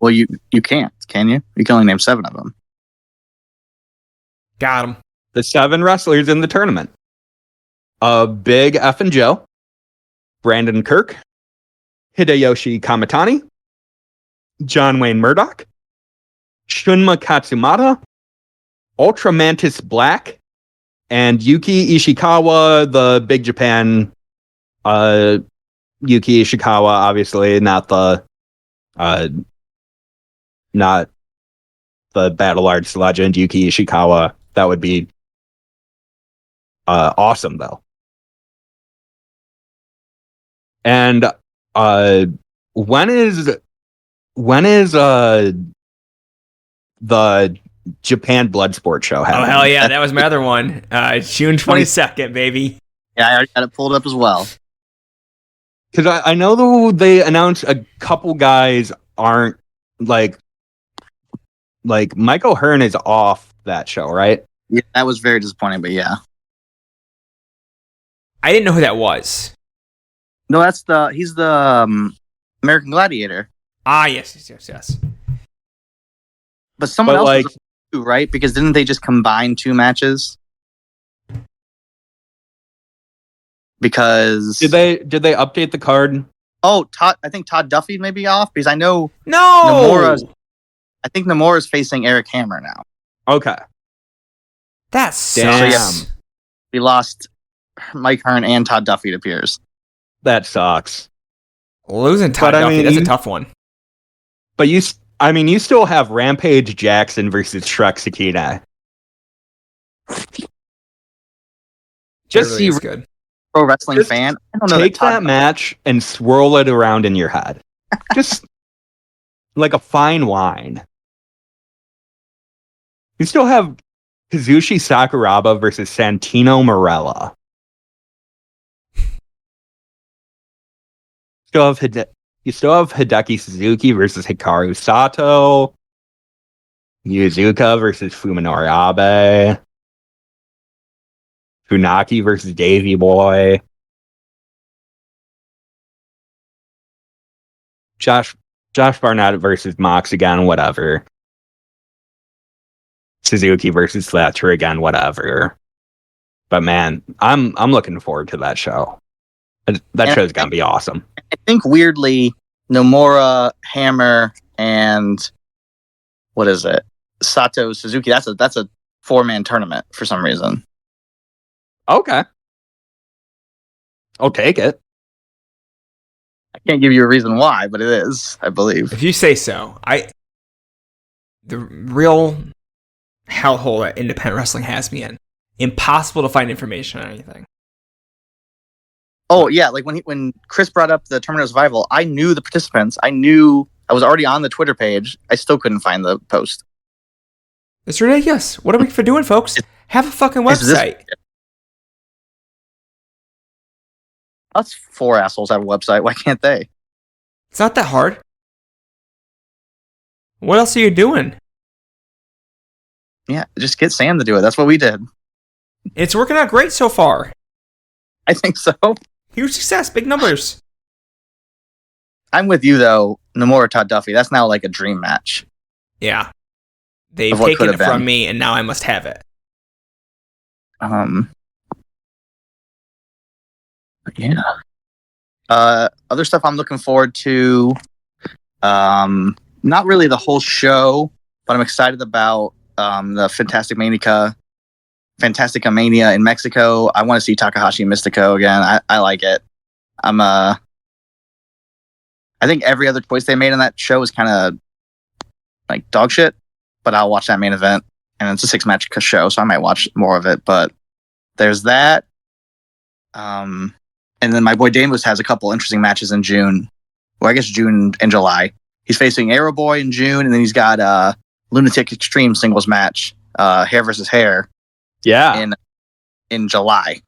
Well, you can't, can you? You can only name 7 of them. Got him. The 7 wrestlers in the tournament. Big F and Joe, Brandon Kirk, Hideyoshi Kamitani, John Wayne Murdoch, Shunma Katsumata, Ultra Mantis Black, and Yuki Ishikawa, the Big Japan. Yuki Ishikawa, obviously not the Battle Arts legend. Yuki Ishikawa, that would be awesome though. And when is the Japan Bloodsport show happening? Oh hell yeah, that was my other one. June 22nd, baby. Yeah, I already got it pulled up as well. Because I know though they announced a couple guys aren't like Michael Hearn is off that show, right? Yeah, that was very disappointing, but yeah. I didn't know who that was. No, he's the American Gladiator. Ah, yes. But someone else like, was too, right? Because didn't they just combine 2 matches? Because did they update the card? Oh, I think Todd Duffy may be off because I know No. I think Nomura's facing Eric Hammer now. Okay. That sucks. Damn. We lost Mike Hearn and Todd Duffy, it appears. That sucks. Losing Todd Duffy, that's a tough one. But you still have Rampage Jackson versus Shrek Sakina. Just really is good. Pro wrestling fan. I don't know. Take that match and swirl it around in your head. Just like a fine wine. You still have Kazushi Sakuraba versus Santino Marella. You still have Hideki Suzuki versus Hikaru Sato. Yuzuka versus Fuminori Abe. Funaki versus Davey Boy. Josh Barnett versus Mox again, whatever. Suzuki versus Fletcher again, whatever. But man, I'm looking forward to that show. That show's gonna be awesome. I think weirdly, Nomura, Hammer, and what is it? Sato Suzuki. That's a 4-man tournament for some reason. Okay. I'll take it. I can't give you a reason why, but it is, I believe. If you say so. The real hellhole that independent wrestling has me in. Impossible to find information on anything. Oh yeah, like when Chris brought up the Tournament of Survival, I knew the participants. I was already on the Twitter page. I still couldn't find the post. It's ridiculous. What are we for doing, folks? Have a fucking website. Us 4 assholes have a website. Why can't they? It's not that hard. What else are you doing? Yeah, just get Sam to do it. That's what we did. It's working out great so far. I think so. Huge success, big numbers. I'm with you though. Nomura Todd Duffy. That's now like a dream match. Yeah. They've taken it from me and now I must have it. Yeah. Other stuff I'm looking forward to. Not really the whole show, but I'm excited about the Fantastica Mania in Mexico. I want to see Takahashi and Mystico again. I like it. I think every other choice they made in that show is kind of like dog shit, but I'll watch that main event. And it's a 6-match show, so I might watch more of it. But there's that. And then my boy Damus has a couple interesting matches in June. Well, I guess June and July. He's facing Arrow Boy in June, and then he's got Lunatic Extreme singles match, hair versus hair. Yeah. In July.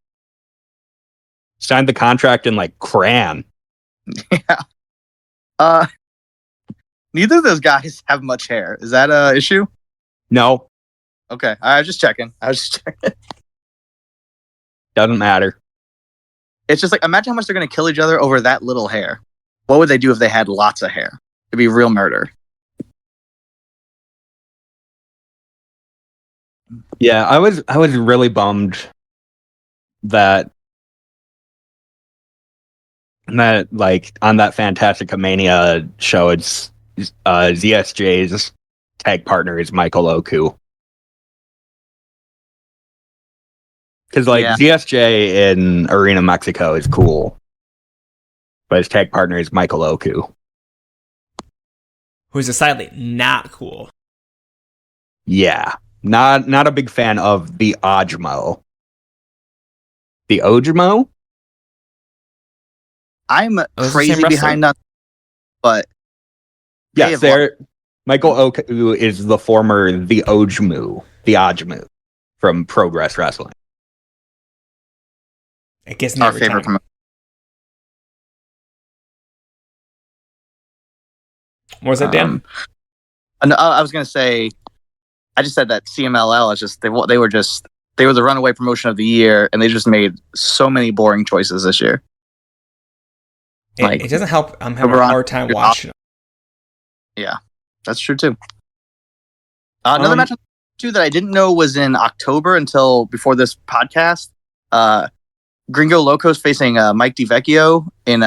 Signed the contract in like crayon. Yeah. Neither of those guys have much hair. Is that a issue? No, Okay. I was just checking. doesn't matter. It's just like, imagine how much they're going to kill each other over that little hair. What would they do if they had lots of hair? It'd be real murder. Yeah, I was really bummed that like on that Fantastica Mania show, it's ZSJ's tag partner is Michael Oku. Because like ZSJ in Arena Mexico is cool, but his tag partner is Michael Oku, Who's decidedly not cool. Yeah, not a big fan of the Ojmo. The Ojmo? I'm crazy behind that, but yes, Michael Oku is the former the Ojmu from Progress Wrestling. It gets our favorite promotion. What was that, Dan? I was gonna say, I just said that CMLL is just they were the runaway promotion of the year, and they just made so many boring choices this year. It doesn't help. I'm having a hard time watching. Yeah, that's true too. Another match too that I didn't know was in October until before this podcast. Gringo Locos facing Mike DiVecchio on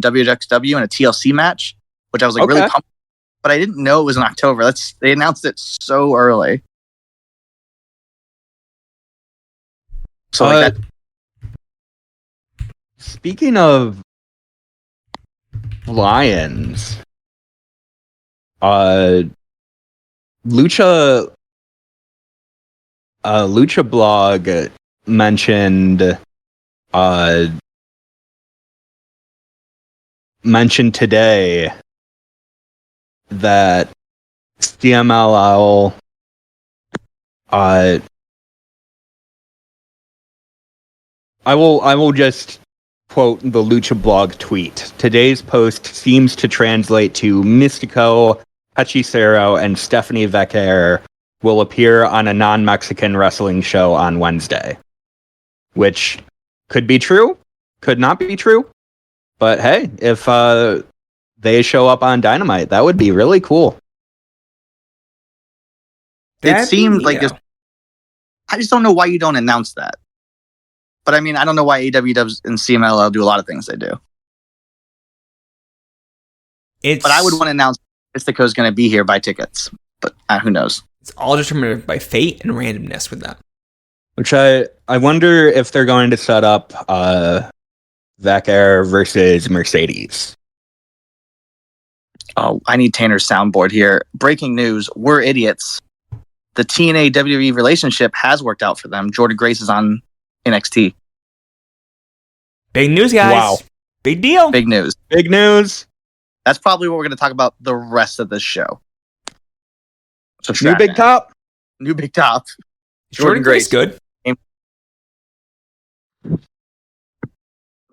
WXW in a TLC match, which I was like really pumped, but I didn't know it was in October. They announced it so early. So like that. Speaking of Lions, Lucha Blog mentioned today that CMLL I will just quote the Lucha Blog tweet. Today's post seems to translate to Mystico, Hechicero, and Stephanie Vecchier will appear on a non-Mexican wrestling show on Wednesday. Which could be true, could not be true. But hey, if they show up on Dynamite, that would be really cool. It seemed like I just don't know why you don't announce that. But I mean, I don't know why AEW does and CMLL do a lot of things they do. But I would want to announce Mystico's going to be here, buy tickets. But who knows? It's all determined by fate and randomness with that. Which I wonder if they're going to set up Vecchier versus Mercedes. Oh, I need Tanner's soundboard here. Breaking news, we're idiots. The TNA WWE relationship has worked out for them. Jordynne Grace is on NXT. Big news, guys. Wow. Big deal. Big news. Big news. That's probably what we're going to talk about the rest of this show. So New big top. New big top. Jordynne Grace good.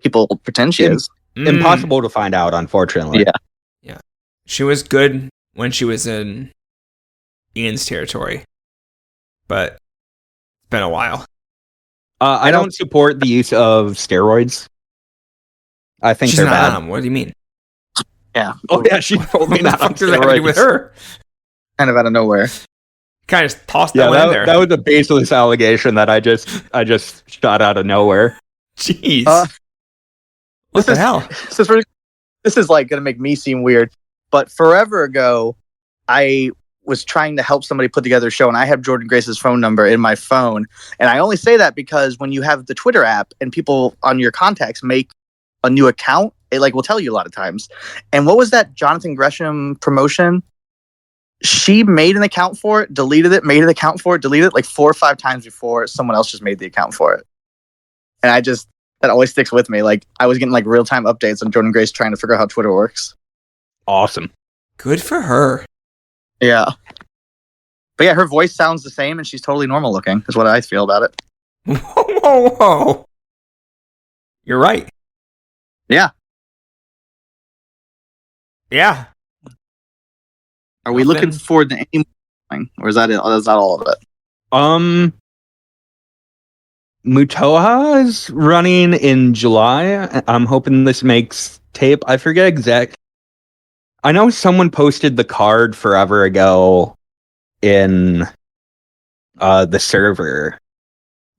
People pretend she is. Impossible to find out, unfortunately. Yeah. She was good when she was in Ian's territory. But it's been a while. I don't support the use of steroids. I think they're bad. What do you mean? Yeah. Oh yeah, she told me not on steroids with her. Kind of out of nowhere. Kind of tossed that one in there. That was a baseless allegation that I just shot out of nowhere. Jeez. What the hell? This is like going to make me seem weird, but forever ago, I was trying to help somebody put together a show, and I have Jordynne Grace's phone number in my phone. And I only say that because when you have the Twitter app and people on your contacts make a new account, it like will tell you a lot of times. And what was that Jonathan Gresham promotion? She made an account for it, deleted it, made an account for it, deleted it like 4 or 5 times before someone else just made the account for it. And that always sticks with me. Like I was getting like real-time updates on Jordynne Grace trying to figure out how Twitter works. Awesome. Good for her. Yeah. But yeah, her voice sounds the same and she's totally normal looking, is what I feel about it. Whoa. You're right. Yeah. Yeah. Are we looking forward to any more, or is that it? That's not all of it. Mutoha is running in July. I'm hoping this makes tape. I forget exact. I know someone posted the card forever ago in the server.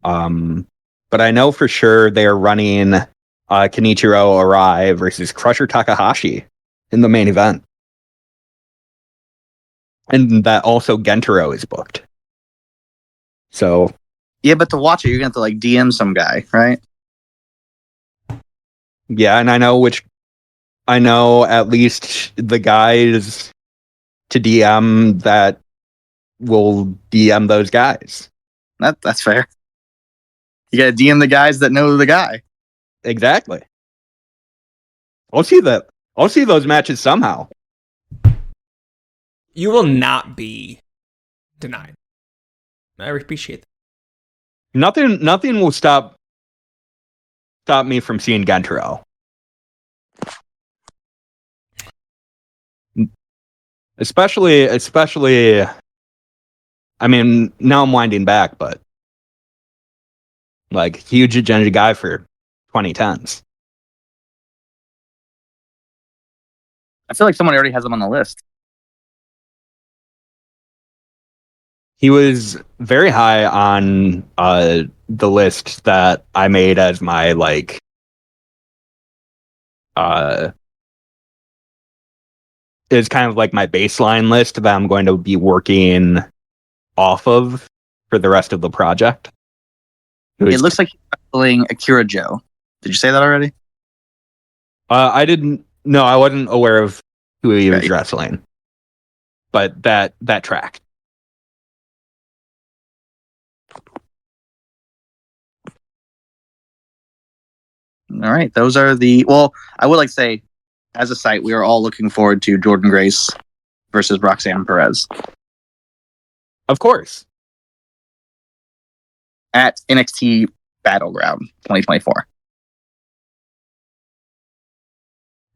But I know for sure they're running Kenichiro Arai versus Crusher Takahashi in the main event. And that also Gentaro is booked. So Yeah, but to watch it, you're gonna have to like DM some guy, right? yeah, and I know at least the guys to DM that will DM those guys. That's fair. You gotta DM the guys that know the guy. Exactly. I'll see those matches somehow. You will not be denied. I appreciate that. Nothing will stop me from seeing Gentaro. Especially, I mean, now I'm winding back, but like huge agenda guy for 2010s. I feel like someone already has him on the list. He was very high on the list that I made as my like is kind of like my baseline list that I'm going to be working off of for the rest of the project. It looks like he's wrestling Akira Joe. Did you say that already? I didn't. No, I wasn't aware of who he was wrestling, but that tracked. All right, those are I would like to say, as a site, we are all looking forward to Jordynne Grace versus Roxanne Perez Of course. at NXT Battleground 2024.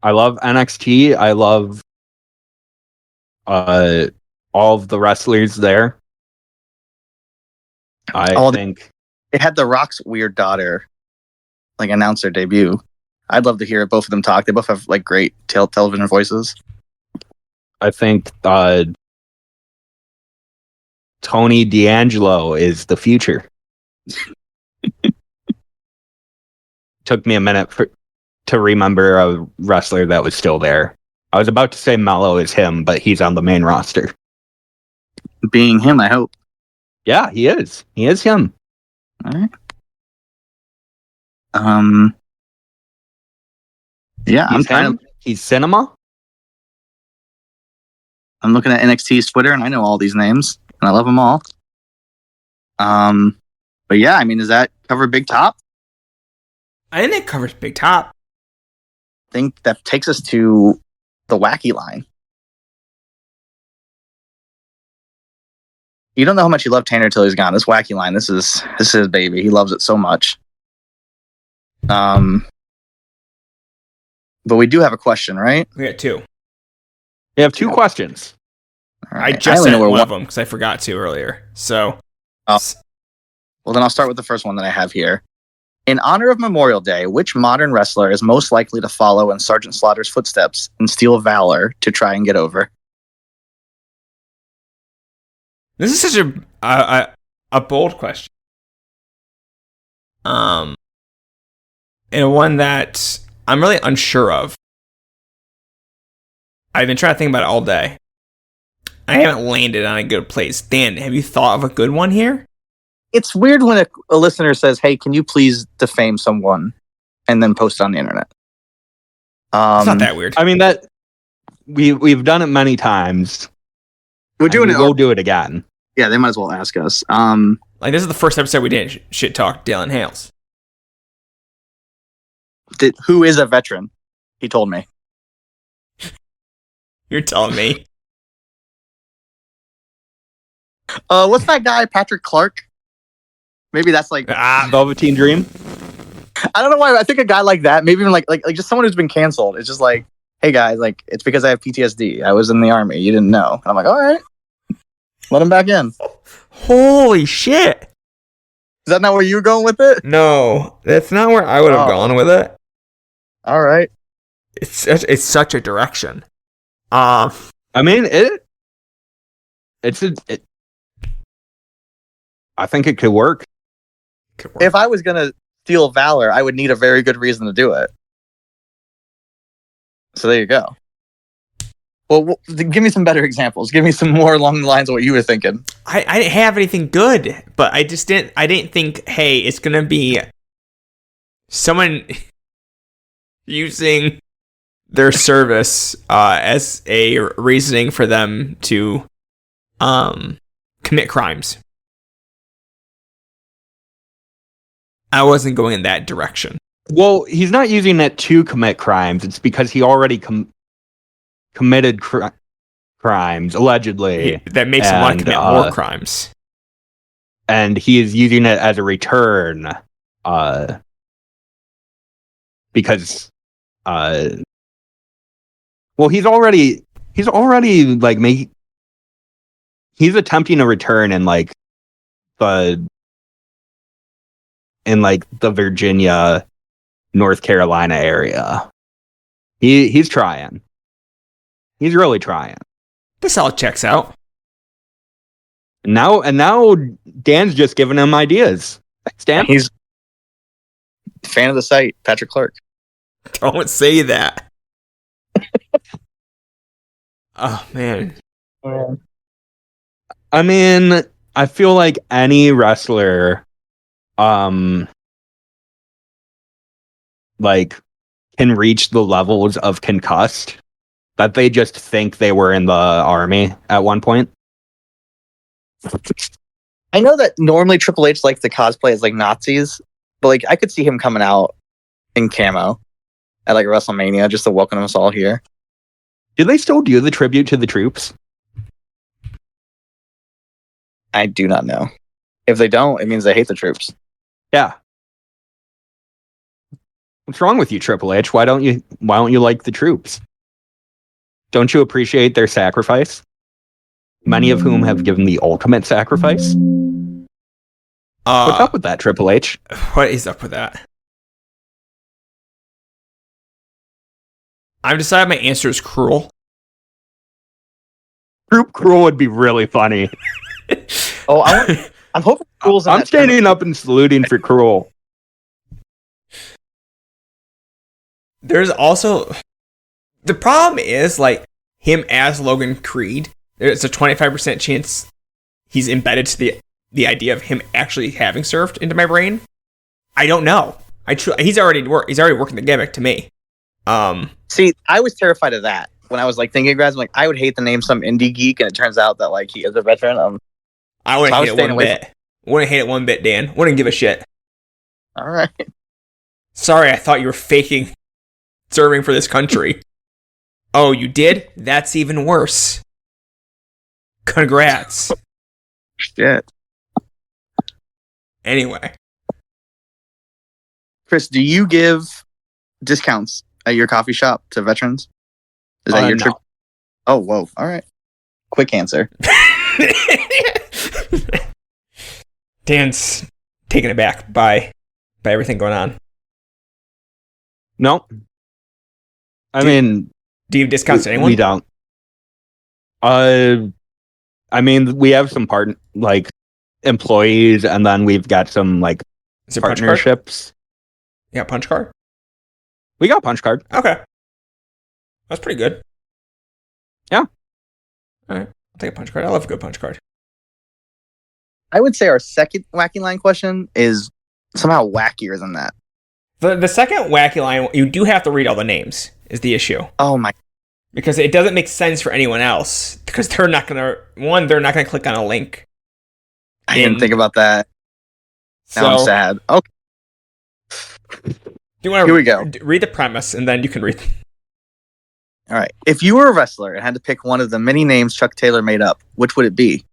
I love NXT. I love all of the wrestlers there. I think it had The Rock's weird daughter like announce their debut. I'd love to hear both of them talk. They both have like great television voices. I think Tony D'Angelo is the future. Took me a minute to remember a wrestler that was still there. I was about to say Mello is him, but he's on the main roster. Being him, I hope. Yeah, he is. He is him. All right. Yeah, He's cinema. I'm looking at NXT's Twitter, and I know all these names, and I love them all. But yeah, I mean, does that cover Big Top? I think it covers Big Top. I think that takes us to the Wacky Line. You don't know how much you love Tanner till he's gone. This Wacky Line, this is his baby. He loves it so much. But we do have a question, right? We got two. We have two questions. Right. I just sent one of them because I forgot to earlier. So, well, then I'll start with the first one that I have here. In honor of Memorial Day, which modern wrestler is most likely to follow in Sergeant Slaughter's footsteps and steal valor to try and get over? This is such a bold question. And one that I'm really unsure of. I've been trying to think about it all day. I haven't landed on a good place. Dan, have you thought of a good one here? It's weird when a listener says, "Hey, can you please defame someone?" and then post it on the internet. It's not that weird. I mean, that we've done it many times. We're doing it. We'll do it again. Yeah, they might as well ask us. Like, this is the first episode we didn't shit talk Dalen Hales. Who is a veteran? He told me. You're telling me. What's that guy, Patrick Clark? Maybe that's like Velveteen Dream. I don't know why. I think a guy like that, maybe even like just someone who's been canceled. It's just like, hey guys, like it's because I have PTSD. I was in the army. You didn't know. And I'm like, all right, let him back in. Holy shit! Is that not where you were going with it? No, that's not where I would have gone with it. All right. It's such a direction. I mean, I think it could work. If I was gonna steal Valor, I would need a very good reason to do it. So there you go. Well, give me some better examples. Give me some more along the lines of what you were thinking. I didn't have anything good, but I didn't think, hey, it's gonna be someone using their service as a reasoning for them to commit crimes. I wasn't going in that direction. Well, he's not using it to commit crimes. It's because he already committed crimes, allegedly. That makes him want to commit more crimes. And he is using it as a return. Because well, he's already like he's attempting a return in like the Virginia, North Carolina area. He's trying. He's really trying. This all checks out. And now Dan's just giving him ideas. Thanks, Dan. He's a fan of the site, Patrick Clark. Don't say that. Oh man. I mean, I feel like any wrestler like can reach the levels of concussed that they just think they were in the army at one point. I know that normally Triple H likes to cosplay as like Nazis, but like I could see him coming out in camo at like WrestleMania just to welcome us all here. Do they still do the tribute to the troops? I do not know. If they don't, it means they hate the troops. Yeah. What's wrong with you, Triple H? Why don't you like the troops? Don't you appreciate their sacrifice? Many of whom have given the ultimate sacrifice. What's up with that, Triple H? What is up with that? I've decided my answer is cruel. Troop Cruel would be really funny. I'm hoping Cruel's in I'm that standing up and saluting for Cruel. There's also the problem is like him as Logan Creed. There's a 25% chance he's embedded to the idea of him actually having surfed into my brain. I don't know. He's already working the gimmick to me. See, I was terrified of that when I was like thinking, guys. I'm like, I would hate to name some indie geek, and it turns out that like he is a veteran. I wouldn't hate it one bit. Wouldn't hate it one bit, Dan. Wouldn't give a shit. All right. Sorry, I thought you were faking serving for this country. Oh, you did? That's even worse. Congrats. Shit. Anyway. Chris, do you give discounts at your coffee shop to veterans? Is that your no. trip? Oh, whoa. All right. Quick answer. Dan's taken aback by everything going on. No. Do you have discounts to anyone? We don't. I mean, we have some like employees, and then we've got some like partnerships. Yeah, punch card. We got punch card. Okay, that's pretty good. Yeah. All right, I'll take a punch card. I love a good punch card. I would say our second wacky line question is somehow wackier than that. The second wacky line, you do have to read all the names. Is the issue? Oh my! Because it doesn't make sense for anyone else. Because they're not gonna click on a link. I didn't think about that. Now So, I'm sad. Okay. Here we go. Read the premise, and then you can read. All right. If you were a wrestler and had to pick one of the many names Chuck Taylor made up, which would it be?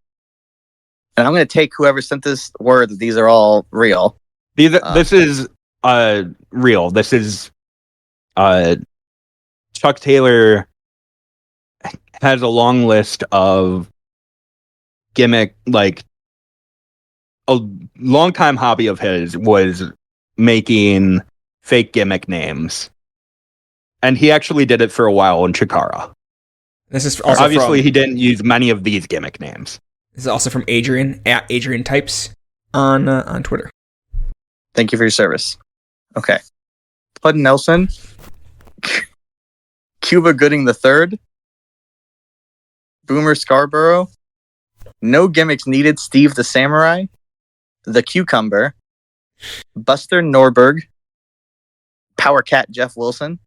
And I'm going to take whoever sent this word that these are all real. This is real. This is Chuck Taylor has a long list of gimmick, like a longtime hobby of his was making fake gimmick names. And he actually did it for a while in Chikara. This is also obviously he didn't use many of these gimmick names. This is also from Adrian at Adrian Types on Twitter. Thank you for your service. Okay. Bud Nelson, Cuba Gooding III, Boomer Scarborough, No Gimmicks Needed Steve the Samurai, The Cucumber, Buster Norberg, Power Cat Jeff Wilson,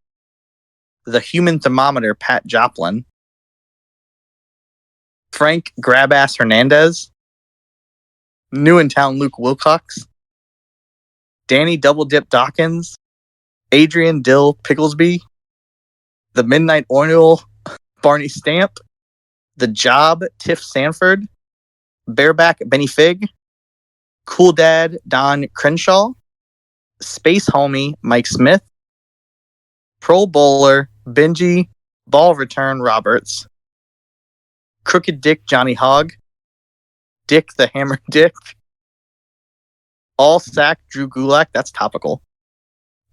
The Human Thermometer Pat Joplin, Frank Grabass Hernandez, New in Town Luke Wilcox, Danny Double Dip Dawkins, Adrian Dill Picklesby, The Midnight Oil Barney Stamp, The Job Tiff Sanford, Bareback Benny Fig, Cool Dad Don Crenshaw, Space Homie Mike Smith, Pro Bowler Benji Ball Return Roberts, Crooked Dick Johnny Hogg, Dick the Hammer Dick, All Sack Drew Gulak, that's topical.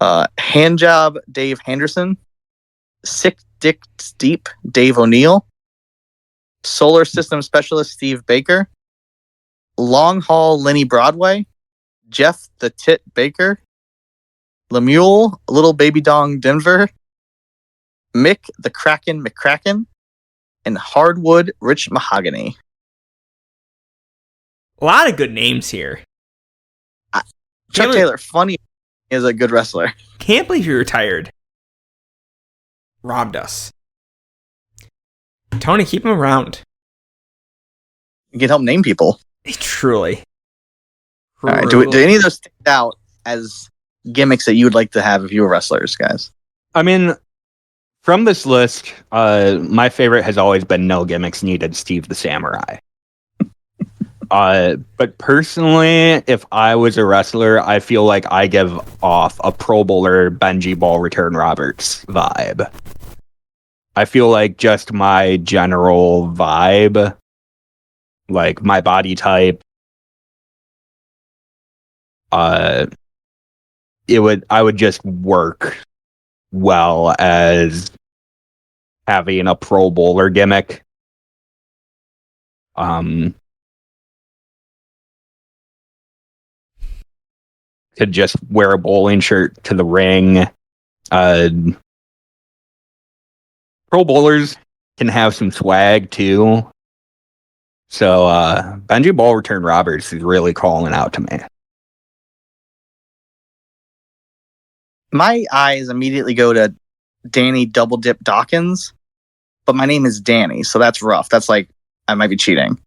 Handjob Dave Henderson, Sick Dick Steep Dave O'Neill, Solar System Specialist Steve Baker, Long Haul Lenny Broadway, Jeff the Tit Baker, Lemuel Little Baby Dong Denver, Mick the Kraken McCracken, and Hardwood Rich Mahogany. A lot of good names here. Chuck Taylor, funny, is a good wrestler. Can't believe he retired. Robbed us. Tony, keep him around. You can help name people. Truly. All right, do any of those stick out as gimmicks that you would like to have if you were wrestlers, guys? I mean, from this list, my favorite has always been No Gimmicks Needed Steve the Samurai. But personally, if I was a wrestler, I feel like I give off a Pro Bowler Benji Ball Return Roberts vibe. I feel like just my general vibe, like my body type, I would just work well as having a Pro Bowler gimmick. Could just wear a bowling shirt to the ring. Pro Bowlers can have some swag too. So Benji Ball Return Roberts is really calling out to me. My eyes immediately go to Danny Double Dip Dawkins, but my name is Danny, so that's rough. That's like, I might be cheating.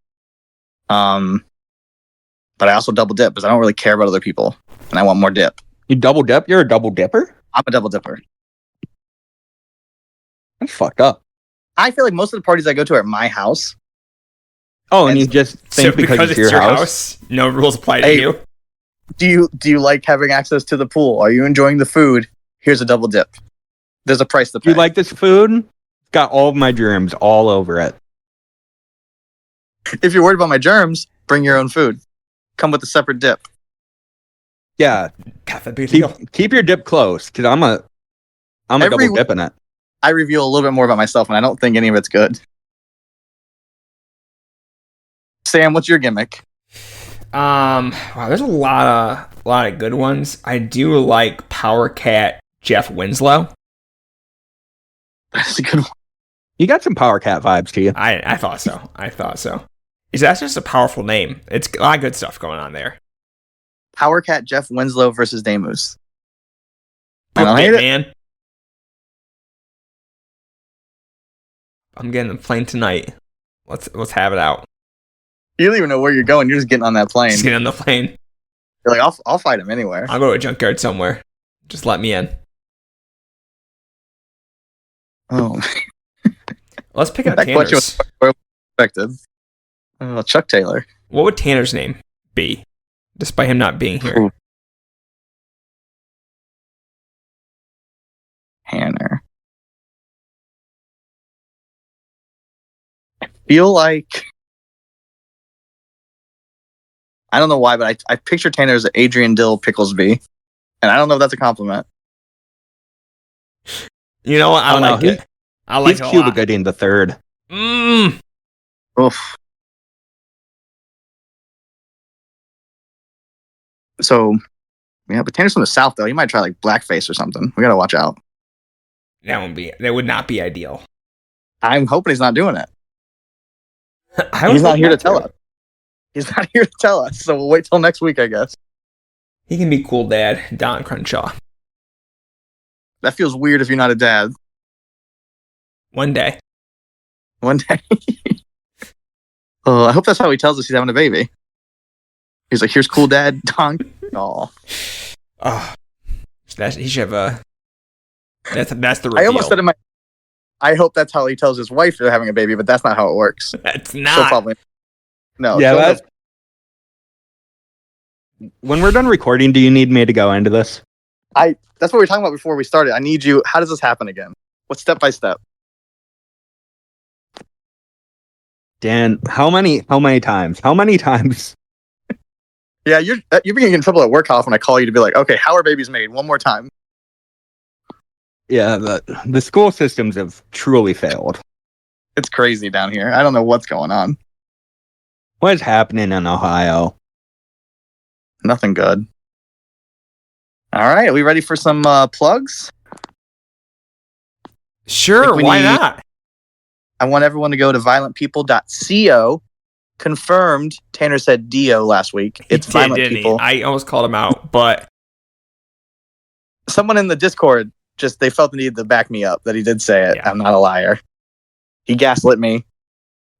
But I also double dip because I don't really care about other people, and I want more dip. You double dip? You're a double dipper? I'm a double dipper. That's fucked up. I feel like most of the parties I go to are at my house. Oh, and you just think because it's your house? No rules apply to you. Do you like having access to the pool? Are you enjoying the food? Here's a double dip. There's a price to pay. You like this food? Got all of my germs all over it. If you're worried about my germs, bring your own food. Come with a separate dip. Yeah. Keep your dip close, because I'm a double dipping it. I reveal a little bit more about myself, and I don't think any of it's good. Sam, what's your gimmick? Wow, there's a lot of good ones. I do like Power Cat Jeff Winslow. That's a good one. You got some Power Cat vibes to you. I thought so. That's just a powerful name. It's a lot of good stuff going on there. Power Cat Jeff Winslow versus Damus. I don't hate it, man. I'm getting the plane tonight. Let's have it out. You don't even know where you're going. You're just getting on that plane. Just getting on the plane. You're like, I'll fight him anywhere. I'll go to a junkyard somewhere. Just let me in. Oh. Let's pick up that Tanner's. Question was expected. Chuck Taylor. What would Tanner's name be, despite him not being here? Ooh. feel like I don't know why, but I picture Tanner as Adrian Dill Picklesby, and I don't know if that's a compliment. You know what? I like it. I like he's it a Cuba lot. Gooding the third. Oof. So, yeah, but Tanner's from the South, though. He might try like blackface or something. We gotta watch out. That would not be ideal. I'm hoping he's not doing it. I He's not here to tell us. He's not here to tell us, so we'll wait till next week, I guess. He can be cool dad, Don Crenshaw. That feels weird if you're not a dad. One day. One day. I hope that's how he tells us he's having a baby. He's like, here's cool dad, Don. Aw. Oh, he should have a... That's the reveal. I almost said in my... I hope that's how he tells his wife they're having a baby, but that's not how it works. That's She'll not. probably... No. Yeah, that's... When we're done recording, do you need me to go into this? That's what we were talking about before we started. I need you... How does this happen again? What's step by step? Dan, how many times? How many times? Yeah, you're being in trouble at work off when I call you to be like, okay, how are babies made? One more time. Yeah, the school systems have truly failed. It's crazy down here. I don't know what's going on. What is happening in Ohio? Nothing good. All right, are we ready for some plugs? Sure, why not? I want everyone to go to violentpeople.co. Confirmed, Tanner said DO last week. It's Violent People. I almost called him out, but... Someone in the Discord, they felt the need to back me up that he did say it. Yeah. I'm not a liar. He gaslit me,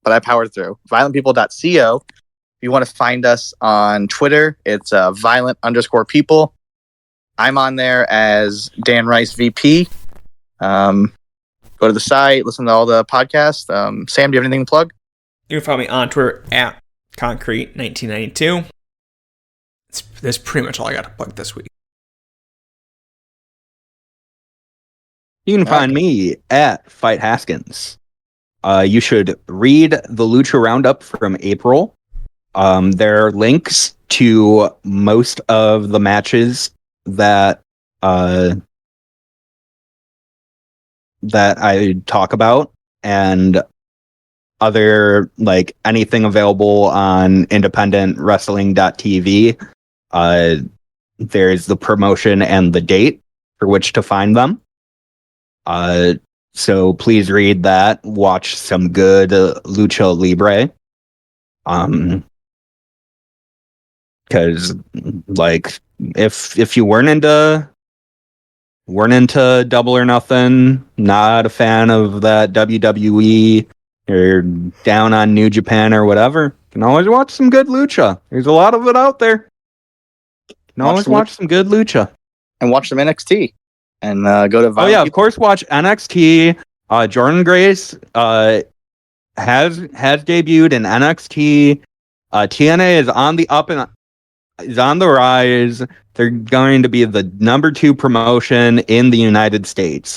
but I powered through. Violentpeople.co. If you want to find us on Twitter, it's violent_people. I'm on there as Dan Rice VP. Go to the site, listen to all the podcasts. Sam, do you have anything to plug? You can follow me on Twitter at Concrete1992. That's pretty much all I got to plug this week. You can find me at Fight Haskins. You should read the Lucha Roundup from April. There are links to most of the matches that I talk about, and other, like, anything available on independentwrestling.tv. There's the promotion and the date for which to find them. So please read that. Watch some good Lucha Libre. Because, like, if you weren't into Double or Nothing, not a fan of that WWE, or down on New Japan or whatever, you can always watch some good lucha. There's a lot of it out there. You can always watch some good lucha. And watch some NXT. And go to Violent People. Of course, watch NXT. Jordynne Grace has debuted in NXT. TNA is on the up and is on the rise. They're going to be the number 2 promotion in the United States.